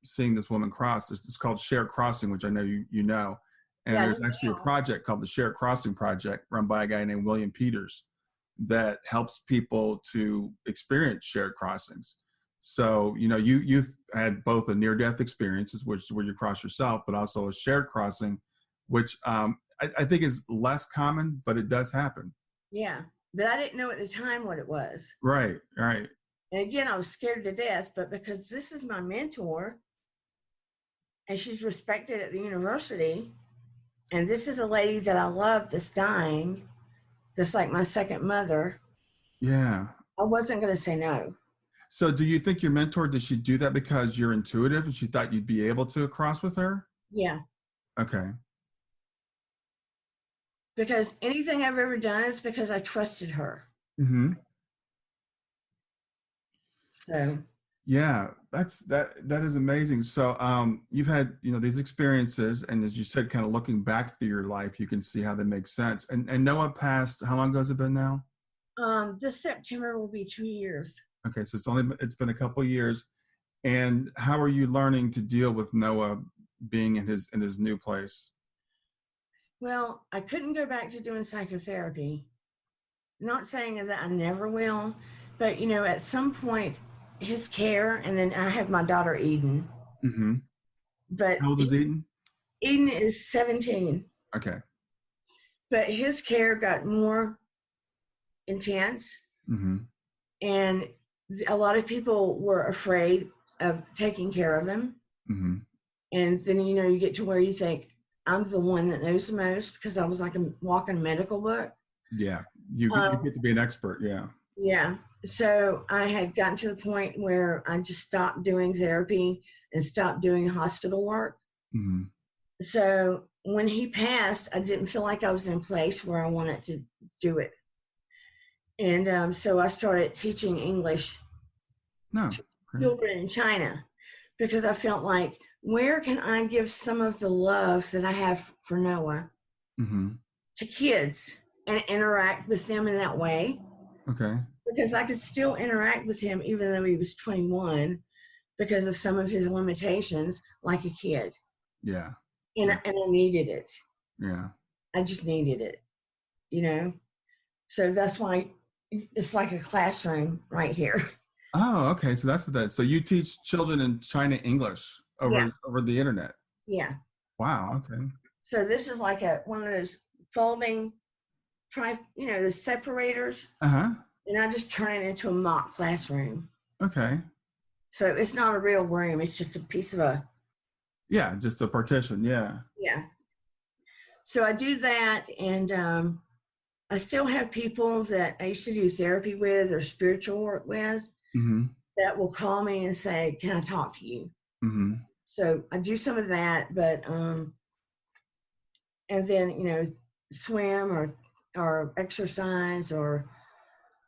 seeing this woman cross. It's called Shared Crossing, which I know you know. And Yeah, there's actually a project called the Shared Crossing Project run by a guy named William Peters that helps people to experience shared crossings. So, you've had both a near-death experiences, which is where you cross yourself, but also a shared crossing, which I think is less common, but it does happen. Yeah. But I didn't know at the time what it was. Right, right. And again, I was scared to death, but because this is my mentor and she's respected at the university, and this is a lady that I love that's dying, just like my second mother. Yeah. I wasn't going to say no. So do you think your mentor, did she do that because you're intuitive and she thought you'd be able to cross with her? Yeah. Okay. Because anything I've ever done is because I trusted her. Mm-hmm. So. Yeah, that is amazing. So you've had, these experiences, and as you said, kind of looking back through your life, you can see how they make sense. And Noah passed, how long ago has it been now? This September will be 2 years. Okay, so it's been a couple of years. And how are you learning to deal with Noah being in his new place? Well, I couldn't go back to doing psychotherapy. Not saying that I never will, but at some point his care, and then I have my daughter Eden. Mm-hmm. But how old is Eden? Eden is 17. Okay. But his care got more intense. Mm-hmm. And a lot of people were afraid of taking care of him. Mm-hmm. And then, you get to where you think, I'm the one that knows the most, because I was like a walking medical book. Yeah, you get to be an expert, yeah. Yeah, so I had gotten to the point where I just stopped doing therapy and stopped doing hospital work. Mm-hmm. So when he passed, I didn't feel like I was in a place where I wanted to do it. And so I started teaching English to children in China, because I felt like, where can I give some of the love that I have for Noah mm-hmm. to kids and interact with them in that way? Okay. Because I could still interact with him even though he was 21 because of some of his limitations, like a kid. Yeah. And I needed it. Yeah. I just needed it, So that's why it's like a classroom right here. Oh, okay. So that's what that is. So you teach children in China English over the internet? Yeah. Wow. Okay. So this is like one of those folding, the separators. Uh-huh. And I just turn it into a mock classroom. Okay. So it's not a real room. It's just a piece of Yeah, just a partition. Yeah. Yeah. So I do that, and I still have people that I used to do therapy with or spiritual work with mm-hmm. that will call me and say, can I talk to you? Mm-hmm. So I do some of that, but, and then, swim or exercise or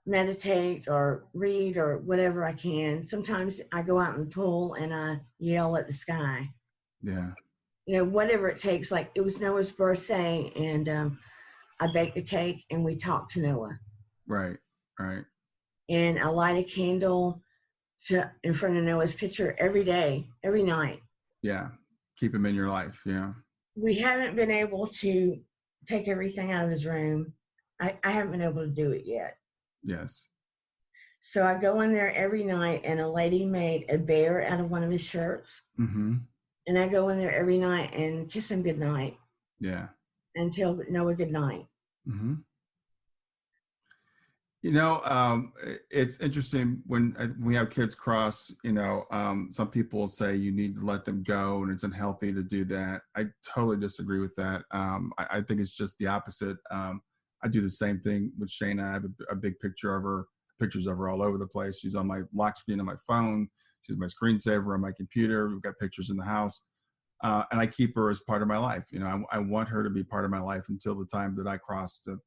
meditate or read or whatever I can. Sometimes I go out in the pool and I yell at the sky. Yeah. Whatever it takes. Like it was Noah's birthday, and I baked a cake and we talked to Noah. Right. Right. And I light a candle in front of Noah's picture every day, every night. Yeah. Keep him in your life. Yeah. We haven't been able to take everything out of his room. I haven't been able to do it yet. Yes. So I go in there every night, and a lady made a bear out of one of his shirts. Mm-hmm. And I go in there every night and kiss him goodnight. Yeah. And tell Noah goodnight. Mm-hmm. It's interesting when we have kids cross, some people say you need to let them go and it's unhealthy to do that. I totally disagree with that. I think it's just the opposite. I do the same thing with Shayna. I have a big pictures of her all over the place. She's on my lock screen on my phone. She's my screensaver on my computer. We've got pictures in the house. And I keep her as part of my life. I want her to be part of my life until the time that I cross to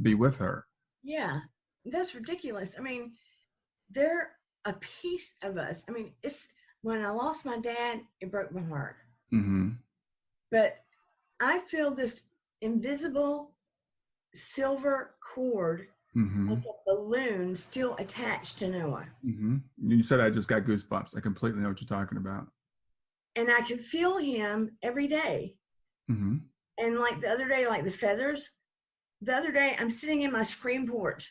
be with her. Yeah. That's ridiculous. I mean, they're a piece of us. I mean, it's when I lost my dad, it broke my heart. Mm-hmm. But I feel this invisible silver cord, mm-hmm. like a balloon, still attached to Noah. Mm-hmm. You said I just got goosebumps. I completely know what you're talking about. And I can feel him every day. Mm-hmm. And like the other day, like the feathers, the other day I'm sitting in my screen porch.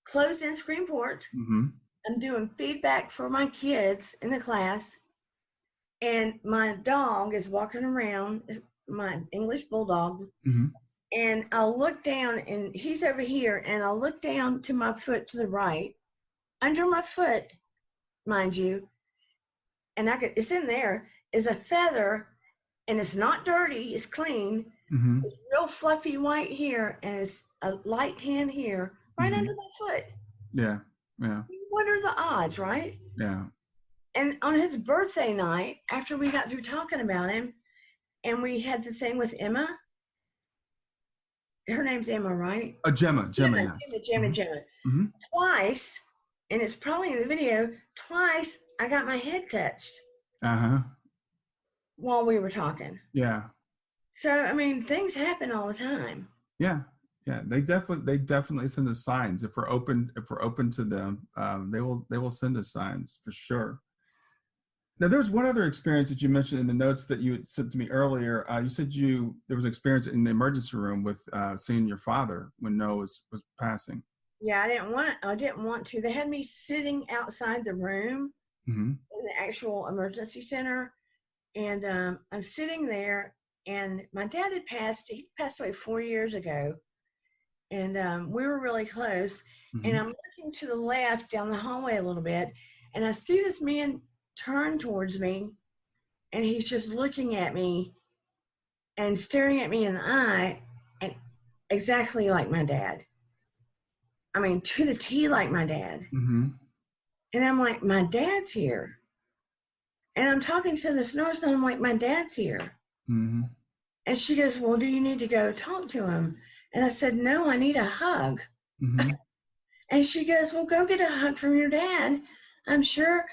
Closed in screen porch. Mm-hmm. I'm doing feedback for my kids in the class, and my dog is walking around, my English bulldog, mm-hmm. and I'll look down, and he's over here, and I'll look down to my foot to the right, under my foot, mind you, and it's in there, is a feather, and it's not dirty, it's clean, mm-hmm. it's real fluffy white here, and it's a light tan here, right mm-hmm. under my foot. Yeah. What are the odds, right? Yeah. And on his birthday night, after we got through talking about him, and we had the thing with Emma. Her name's Emma, right? Gemma, yes. Gemma. Mm-hmm. Twice, and it's probably in the video, twice I got my head touched. Uh-huh. While we were talking. Yeah. So, I mean, things happen all the time. Yeah. Yeah, they definitely send us signs. If we're open to them, they will send us signs for sure. Now, there's one other experience that you mentioned in the notes that you had sent to me earlier. You said there was an experience in the emergency room with seeing your father when Noah was passing. Yeah, I didn't want to. They had me sitting outside the room mm-hmm. in the actual emergency center, and I'm sitting there, and my dad had passed. He passed away 4 years ago. And we were really close. Mm-hmm. And I'm looking to the left down the hallway a little bit, and I see this man turn towards me, and he's just looking at me and staring at me in the eye, and exactly like my dad. I mean, to the T like my dad. Mm-hmm. And I'm like, my dad's here. And I'm talking to this nurse, and I'm like, my dad's here. Mm-hmm. And she goes, well, do you need to go talk to him? And I said, no, I need a hug. Mm-hmm. And she goes, well, go get a hug from your dad. I'm sure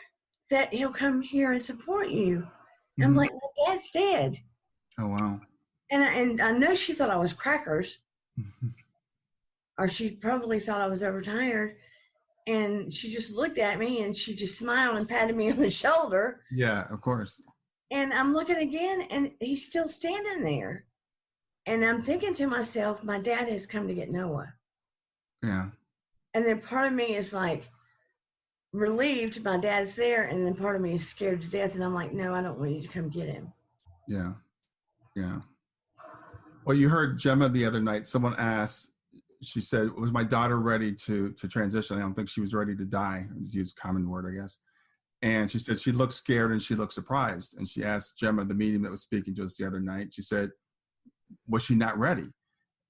that he'll come here and support you. Mm-hmm. I'm like, my dad's dead. Oh, wow. And I know she thought I was crackers. Mm-hmm. Or she probably thought I was overtired. And she just looked at me, and she just smiled and patted me on the shoulder. Yeah, of course. And I'm looking again, and he's still standing there. And I'm thinking to myself, my dad has come to get Noah. Yeah. And then part of me is like relieved my dad's there, and then part of me is scared to death, and I'm like, no, I don't want you to come get him. Yeah. Yeah. Well, you heard Gemma the other night, someone asked, she said, was my daughter ready to transition? I don't think she was ready to die. Use a common word, I guess. And she said she looked scared and she looked surprised. And she asked Gemma, the medium that was speaking to us the other night, she said, was she not ready?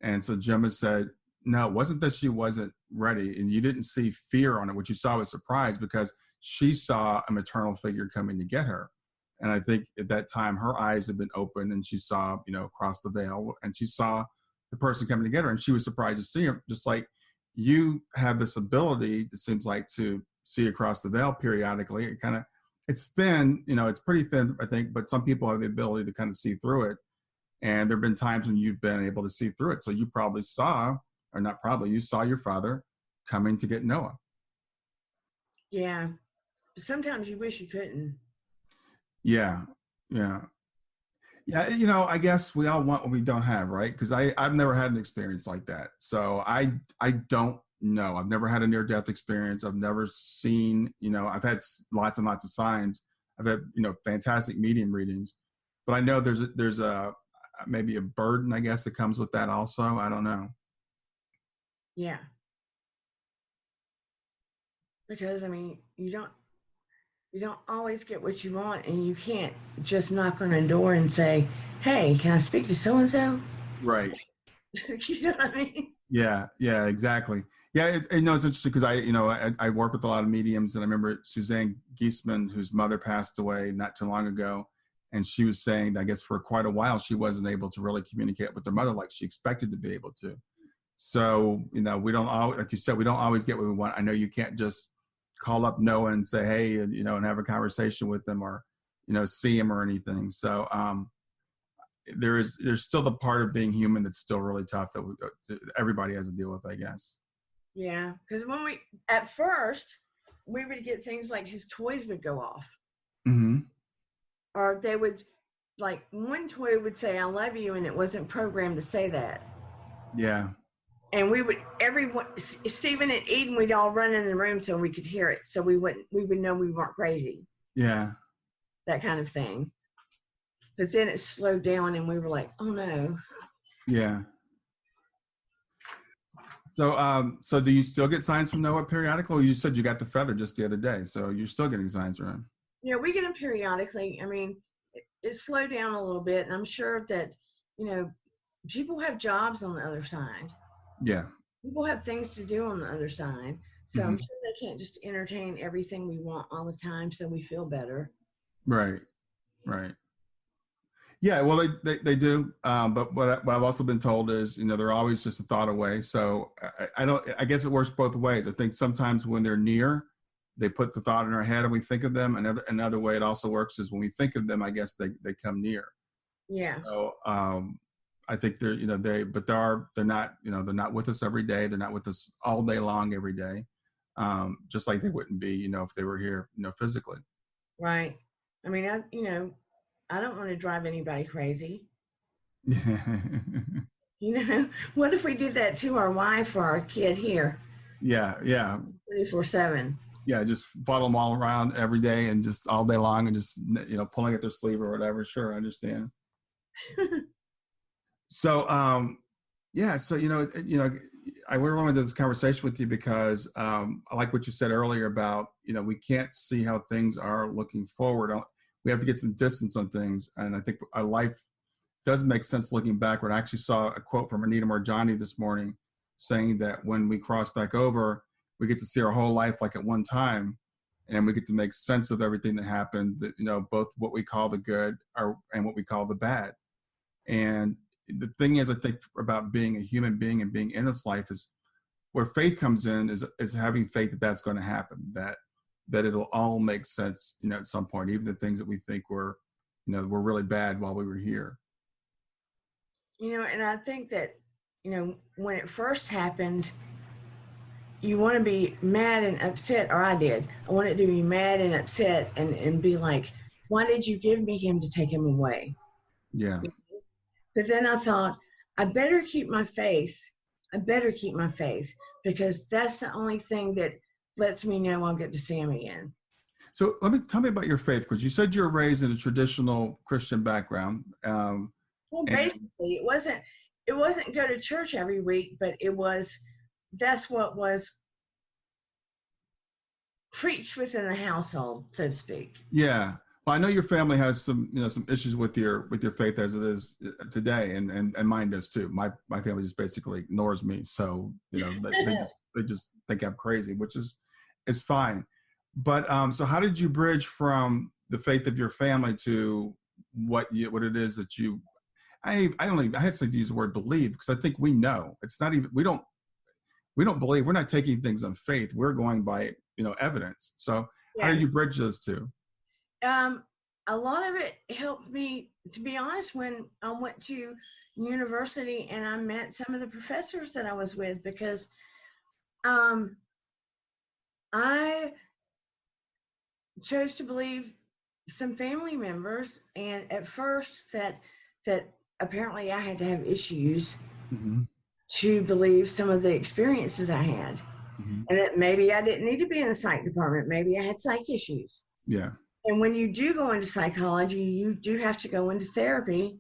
And so Gemma said, no, it wasn't that she wasn't ready. And you didn't see fear on it. What you saw was surprise, because she saw a maternal figure coming to get her. And I think at that time, her eyes had been open, and she saw, across the veil, and she saw the person coming to get her, and she was surprised to see him. Just like you have this ability, it seems like, to see across the veil periodically. It's thin, it's pretty thin, I think, but some people have the ability to kind of see through it. And there have been times when you've been able to see through it. So you probably saw, or not probably, you saw your father coming to get Noah. Yeah. Sometimes you wish you couldn't. Yeah. Yeah. Yeah. I guess we all want what we don't have, right? Because I've never had an experience like that. So I don't No, I've never had a near-death experience. I've never seen, I've had lots and lots of signs. I've had, fantastic medium readings, but I know there's a maybe a burden, I guess, that comes with that also. I don't know. Yeah. Because, I mean, you don't always get what you want, and you can't just knock on a door and say, hey, can I speak to so-and-so? Right. You know what I mean? Yeah, exactly. Yeah, it's interesting because I work with a lot of mediums, and I remember Suzanne Giesman, whose mother passed away not too long ago, and she was saying that I guess for quite a while she wasn't able to really communicate with her mother like she expected to be able to. So, we don't always, like you said, we don't always get what we want. I know you can't just call up Noah and say, hey, and have a conversation with them or, see him or anything. So there's still the part of being human that's still really tough that everybody has to deal with, I guess. Yeah, because at first, we would get things like his toys would go off. Mm-hmm. Or they would, like, one toy would say, I love you, and it wasn't programmed to say that. Yeah. And we would, Stephen and Eden, we'd all run in the room so we could hear it. So we would know we weren't crazy. Yeah. That kind of thing. But then it slowed down and we were like, oh no. Yeah. So do you still get signs from Noah periodically? You said you got the feather just the other day, so you're still getting signs from him. Yeah, we get them periodically. I mean, it slowed down a little bit, and I'm sure that, people have jobs on the other side. Yeah. People have things to do on the other side. So I'm sure they can't just entertain everything we want all the time so we feel better. Right. Yeah, well, they do. But what I've also been told is, they're always just a thought away. So I guess it works both ways. I think sometimes when they're near, they put the thought in our head and we think of them. Another way it also works is when we think of them, I guess they come near. Yeah. So I think they're not with us every day. They're not with us all day long every day. Just like they wouldn't be, if they were here, physically. Right. I mean, I don't want to drive anybody crazy. What if we did that to our wife or our kid here? Yeah. 24/7. Yeah, just follow them all around every day and just all day long and just, pulling at their sleeve or whatever. Sure, I understand. So, I really wanted this conversation with you because I like what you said earlier about, we can't see how things are looking forward. We have to get some distance on things. And I think our life does make sense looking backward. I actually saw a quote from Anita Morjani this morning saying that when we cross back over, we get to see our whole life like at one time, and we get to make sense of everything that happened, that, both what we call the good and what we call the bad. And the thing is, I think about being a human being and being in this life is where faith comes in is having faith that that's going to happen, that it'll all make sense, at some point, even the things that we think were really bad while we were here. And I think that, when it first happened, you want to be mad and upset, or I did. I wanted to be mad and upset and be like, why did you give me him to take him away? Yeah. But then I thought, I better keep my faith. Because that's the only thing that lets me know I'll get to see him again. So tell me about your faith, because you said you were raised in a traditional Christian background. Well, basically, it wasn't go to church every week, but that's what was preached within the household, so to speak. Yeah. Well, I know your family has some issues with your faith as it is today, and mine does too. My family just basically ignores me, so they just think I'm crazy, which is fine. But so how did you bridge from the faith of your family to what it is that you? I had to use the word believe, because I think we know it's not even we don't believe. We're not taking things on faith. We're going by evidence. So how did you bridge those two? A lot of it helped me, to be honest, when I went to university and I met some of the professors that I was with, because I chose to believe some family members, and at first that apparently I had to have issues. Mm-hmm. to believe some of the experiences I had. Mm-hmm. And that maybe I didn't need to be in the psych department. Maybe I had psych issues. Yeah. And when you do go into psychology, you do have to go into therapy,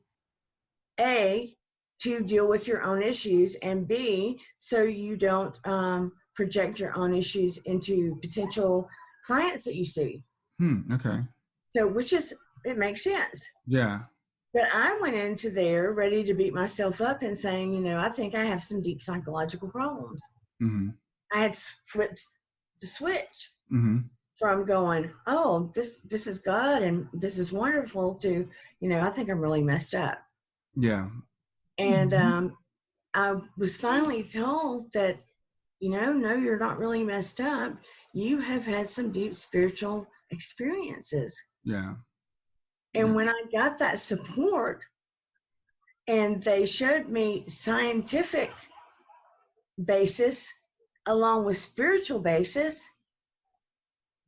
A, to deal with your own issues, and B, so you don't project your own issues into potential clients that you see. Okay. So, it makes sense. Yeah. But I went into there ready to beat myself up and saying, I think I have some deep psychological problems. Mm-hmm. I had flipped the switch Mm-hmm. from going, oh, this is God and this is wonderful, to, I think I'm really messed up. Yeah. And I was finally told that, no, you're not really messed up. You have had some deep spiritual experiences. Yeah. And when I got that support and they showed me scientific basis along with spiritual basis,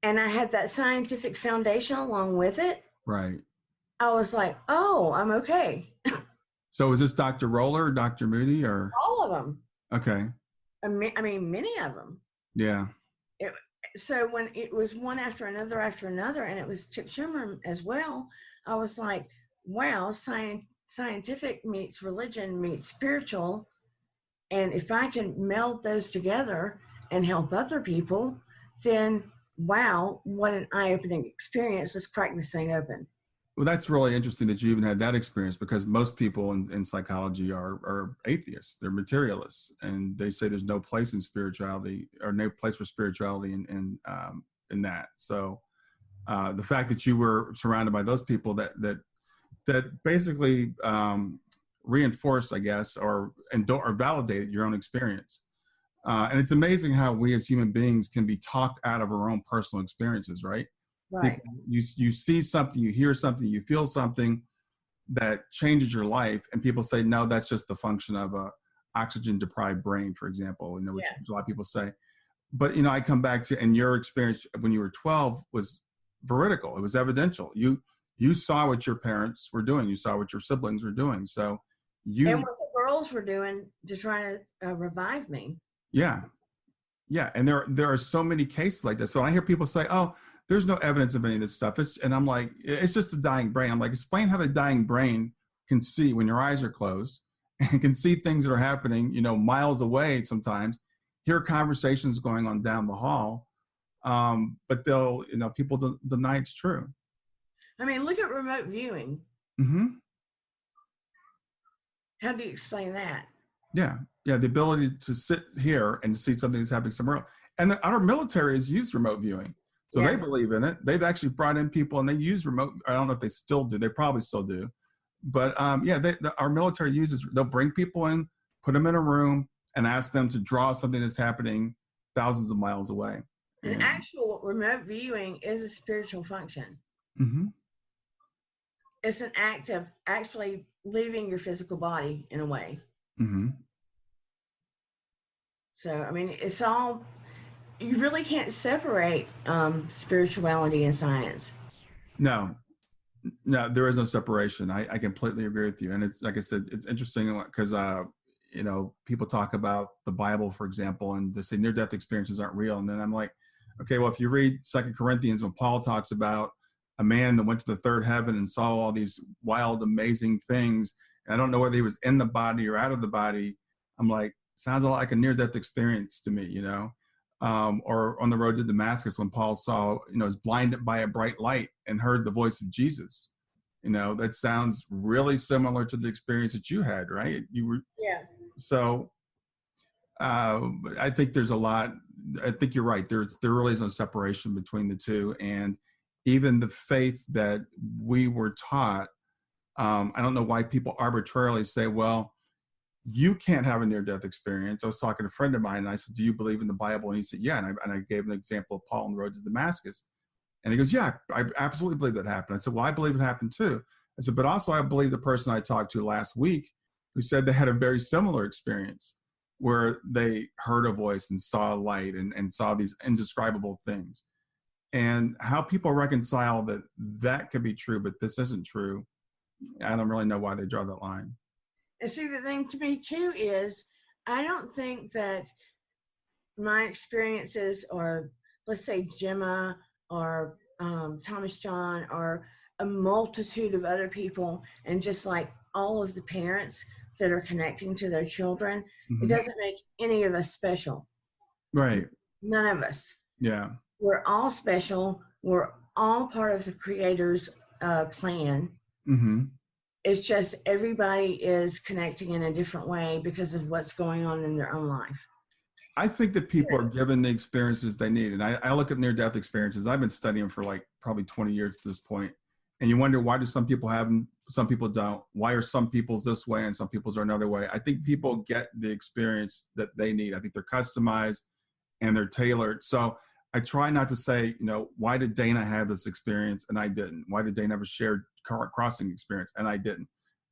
and I had that scientific foundation along with it, Right. I was like, oh, I'm okay. So is this Dr. Roller or Dr. Moody or? All of them. Okay. I mean, many of them. Yeah. So when it was one after another, and it was Tip Schumer as well, I was like, wow, scientific meets religion meets spiritual. And if I can meld those together and help other people, then wow, what an eye-opening experience. Let's crack this thing open. Well, that's really interesting that you even had that experience, because most people in psychology are atheists. They're materialists, and they say there's no place in spirituality, or no place for spirituality in that. So the fact that you were surrounded by those people that basically reinforced, I guess, or validated your own experience. And it's amazing how we as human beings can be talked out of our own personal experiences, right? Right. You see something, you hear something, you feel something that changes your life, and people say, no, that's just the function of a oxygen deprived brain, for example, which a lot of people say. But, I come back to, and your experience when you were 12 was veridical. It was evidential. You saw what your parents were doing. You saw what your siblings were doing. So and what the girls were doing to try to revive me. Yeah. Yeah. And there are so many cases like this. So I hear people say, oh, there's no evidence of any of this stuff. And I'm like, it's just a dying brain. I'm like, explain how the dying brain can see when your eyes are closed and can see things that are happening, miles away sometimes, hear conversations going on down the hall. But people deny it's true. I mean, look at remote viewing. Mm-hmm. How do you explain that? Yeah. Yeah. The ability to sit here and see something that's happening somewhere else. And our military has used remote viewing. So they believe in it. They've actually brought in people and they use remote. I don't know if they still do. They probably still do. But our military they'll bring people in, put them in a room, and ask them to draw something that's happening thousands of miles away. And actual remote viewing is a spiritual function. Mm-hmm. It's an act of actually leaving your physical body in a way. Mm-hmm. So, I mean, it's all, you really can't separate spirituality and science. No, there is no separation. I completely agree with you. And it's, like I said, it's interesting because, people talk about the Bible, for example, and they say near-death experiences aren't real. And then I'm like, okay, well, if you read 2 Corinthians, when Paul talks about a man that went to the third heaven and saw all these wild, amazing things, and I don't know whether he was in the body or out of the body, I'm like, sounds a lot like a near-death experience to me, or on the road to Damascus when Paul saw, was blinded by a bright light and heard the voice of Jesus. That sounds really similar to the experience that you had, right? Yeah. So I think there's a lot. I think you're right. There really is no separation between the two. And even the faith that we were taught, I don't know why people arbitrarily say, well, you can't have a near-death experience. I was talking to a friend of mine, and I said, do you believe in the Bible? And he said, yeah. And I gave an example of Paul on the road to Damascus. And he goes, yeah, I absolutely believe that happened. I said, well, I believe it happened too. I said, but also I believe the person I talked to last week who said they had a very similar experience where they heard a voice and saw a light and saw these indescribable things. And how people reconcile that could be true, but this isn't true, I don't really know why they draw that line. And see, the thing to me too is I don't think that my experiences, or let's say Gemma or Thomas John, or a multitude of other people, and just like all of the parents that are connecting to their children, Mm-hmm. It doesn't make any of us special. Right. None of us. Yeah. We're all special. We're all part of the Creator's plan. Mm-hmm. It's just everybody is connecting in a different way because of what's going on in their own life. I think that people are given the experiences they need. And I look at near-death experiences. I've been studying them for like probably 20 years at this point. And you wonder, why do some people have them, some people don't? Why are some people's this way and some people's are another way? I think people get the experience that they need. I think they're customized and they're tailored. So I try not to say, why did Dana have this experience and I didn't? Why did Dana have a shared crossing experience and I didn't?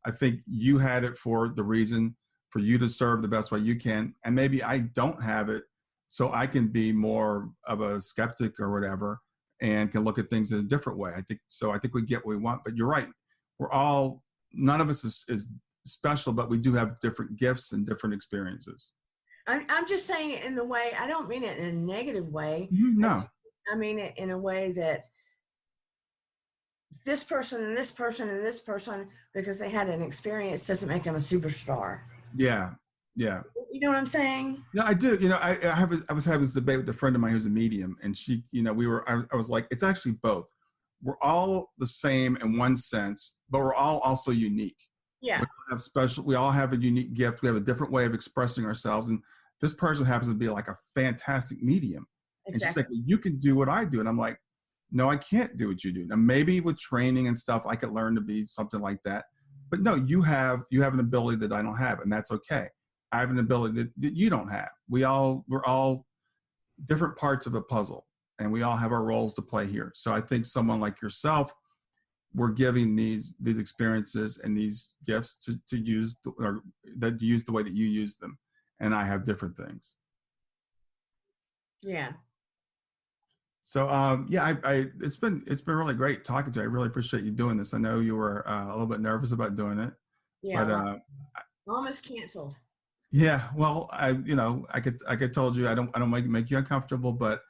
I think you had it for the reason for you to serve the best way you can. And maybe I don't have it, so I can be more of a skeptic or whatever and can look at things in a different way. I think we get what we want, but you're right. None of us is special, but we do have different gifts and different experiences. I'm just saying it in the way, I don't mean it in a negative way. No. I mean it in a way that this person and this person and this person, because they had an experience, doesn't make them a superstar. Yeah. Yeah. You know what I'm saying? No, I do. I was having this debate with a friend of mine who's a medium, and she, I was like, it's actually both. We're all the same in one sense, but we're all also unique. Yeah. We all have a unique gift. We have a different way of expressing ourselves. And this person happens to be like a fantastic medium. Exactly. And she's like, well, you can do what I do. And I'm like, no, I can't do what you do. Now, maybe with training and stuff, I could learn to be something like that. But no, you have an ability that I don't have, and that's okay. I have an ability that you don't have. We're all different parts of a puzzle, and we all have our roles to play here. So I think someone like yourself, we're giving these experiences and these gifts to use, or that you use the way that you use them. And I have different things. Yeah. So it's been really great talking to you. I really appreciate you doing this. I know you were a little bit nervous about doing it. Yeah. But almost canceled. Yeah. Well, I could told you I don't make you uncomfortable, but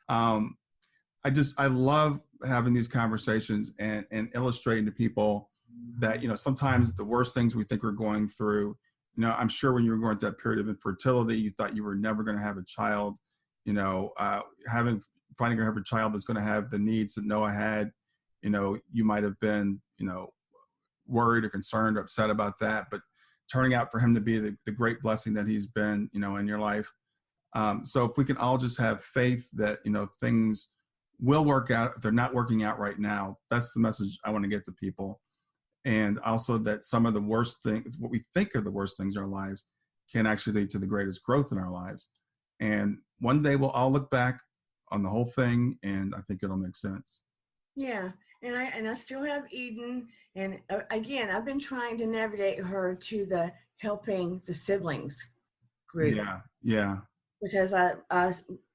I love having these conversations and illustrating to people that, sometimes the worst things we think we're going through, I'm sure when you were going through that period of infertility, you thought you were never going to have a child, finding a child that's going to have the needs that Noah had, you might have been, worried or concerned or upset about that, but turning out for him to be the great blessing that he's been, in your life. So if we can all just have faith that, things will work out. If they're not working out right now, that's the message I want to get to people. And also that some of the worst things, what we think are the worst things in our lives, can actually lead to the greatest growth in our lives. And one day we'll all look back on the whole thing, and I think it'll make sense. Yeah. And I still have Eden. And again, I've been trying to navigate her to the helping the siblings group. Yeah. Yeah. Because I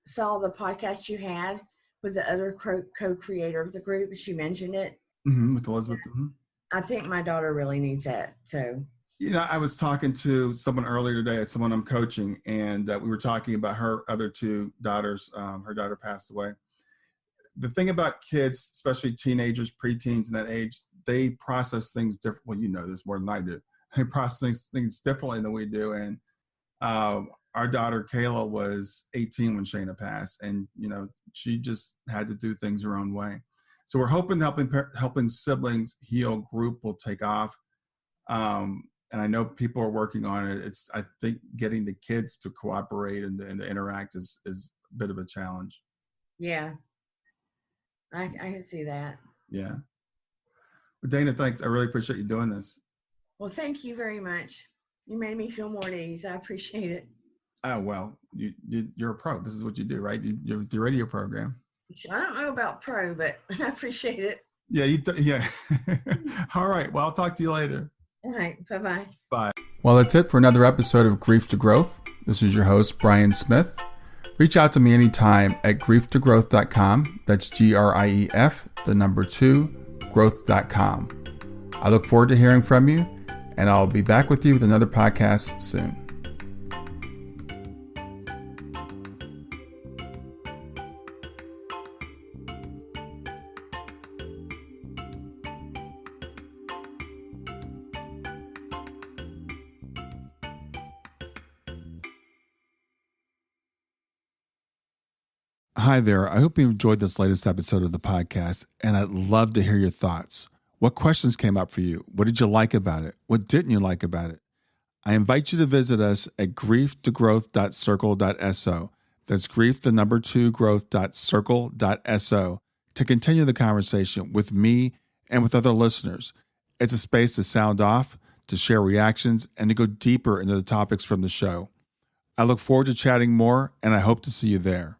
saw the podcast you had with the other co-creator of the group. She mentioned it. Mm-hmm, with Elizabeth. Mm-hmm. I think my daughter really needs that. So, I was talking to someone earlier today, someone I'm coaching, and we were talking about her other two daughters. Her daughter passed away. The thing about kids, especially teenagers, preteens in that age, they process things different. Well, you know this more than I do. They process things differently than we do. And our daughter, Kayla, was 18 when Shayna passed. And, she just had to do things her own way. So we're hoping helping siblings heal group will take off. And I know people are working on it. I think getting the kids to cooperate and to interact is a bit of a challenge. Yeah. I can see that. Yeah. Well, Dana, thanks. I really appreciate you doing this. Well, thank you very much. You made me feel more at ease. I appreciate it. Oh, well, you're a pro. This is what you do, right? You're with your radio program. I don't know about pro, but I appreciate it. Yeah. Yeah. All right. Well, I'll talk to you later. All right. Bye-bye. Bye. Well, that's it for another episode of Grief to Growth. This is your host, Brian Smith. Reach out to me anytime at grieftogrowth.com. That's GRIEF, growth.com. I look forward to hearing from you, and I'll be back with you with another podcast soon. Hi there. I hope you enjoyed this latest episode of the podcast, and I'd love to hear your thoughts. What questions came up for you? What did you like about it? What didn't you like about it? I invite you to visit us at grief2growth.circle.so. That's grief2growth.circle.so to continue the conversation with me and with other listeners. It's a space to sound off, to share reactions, and to go deeper into the topics from the show. I look forward to chatting more, and I hope to see you there.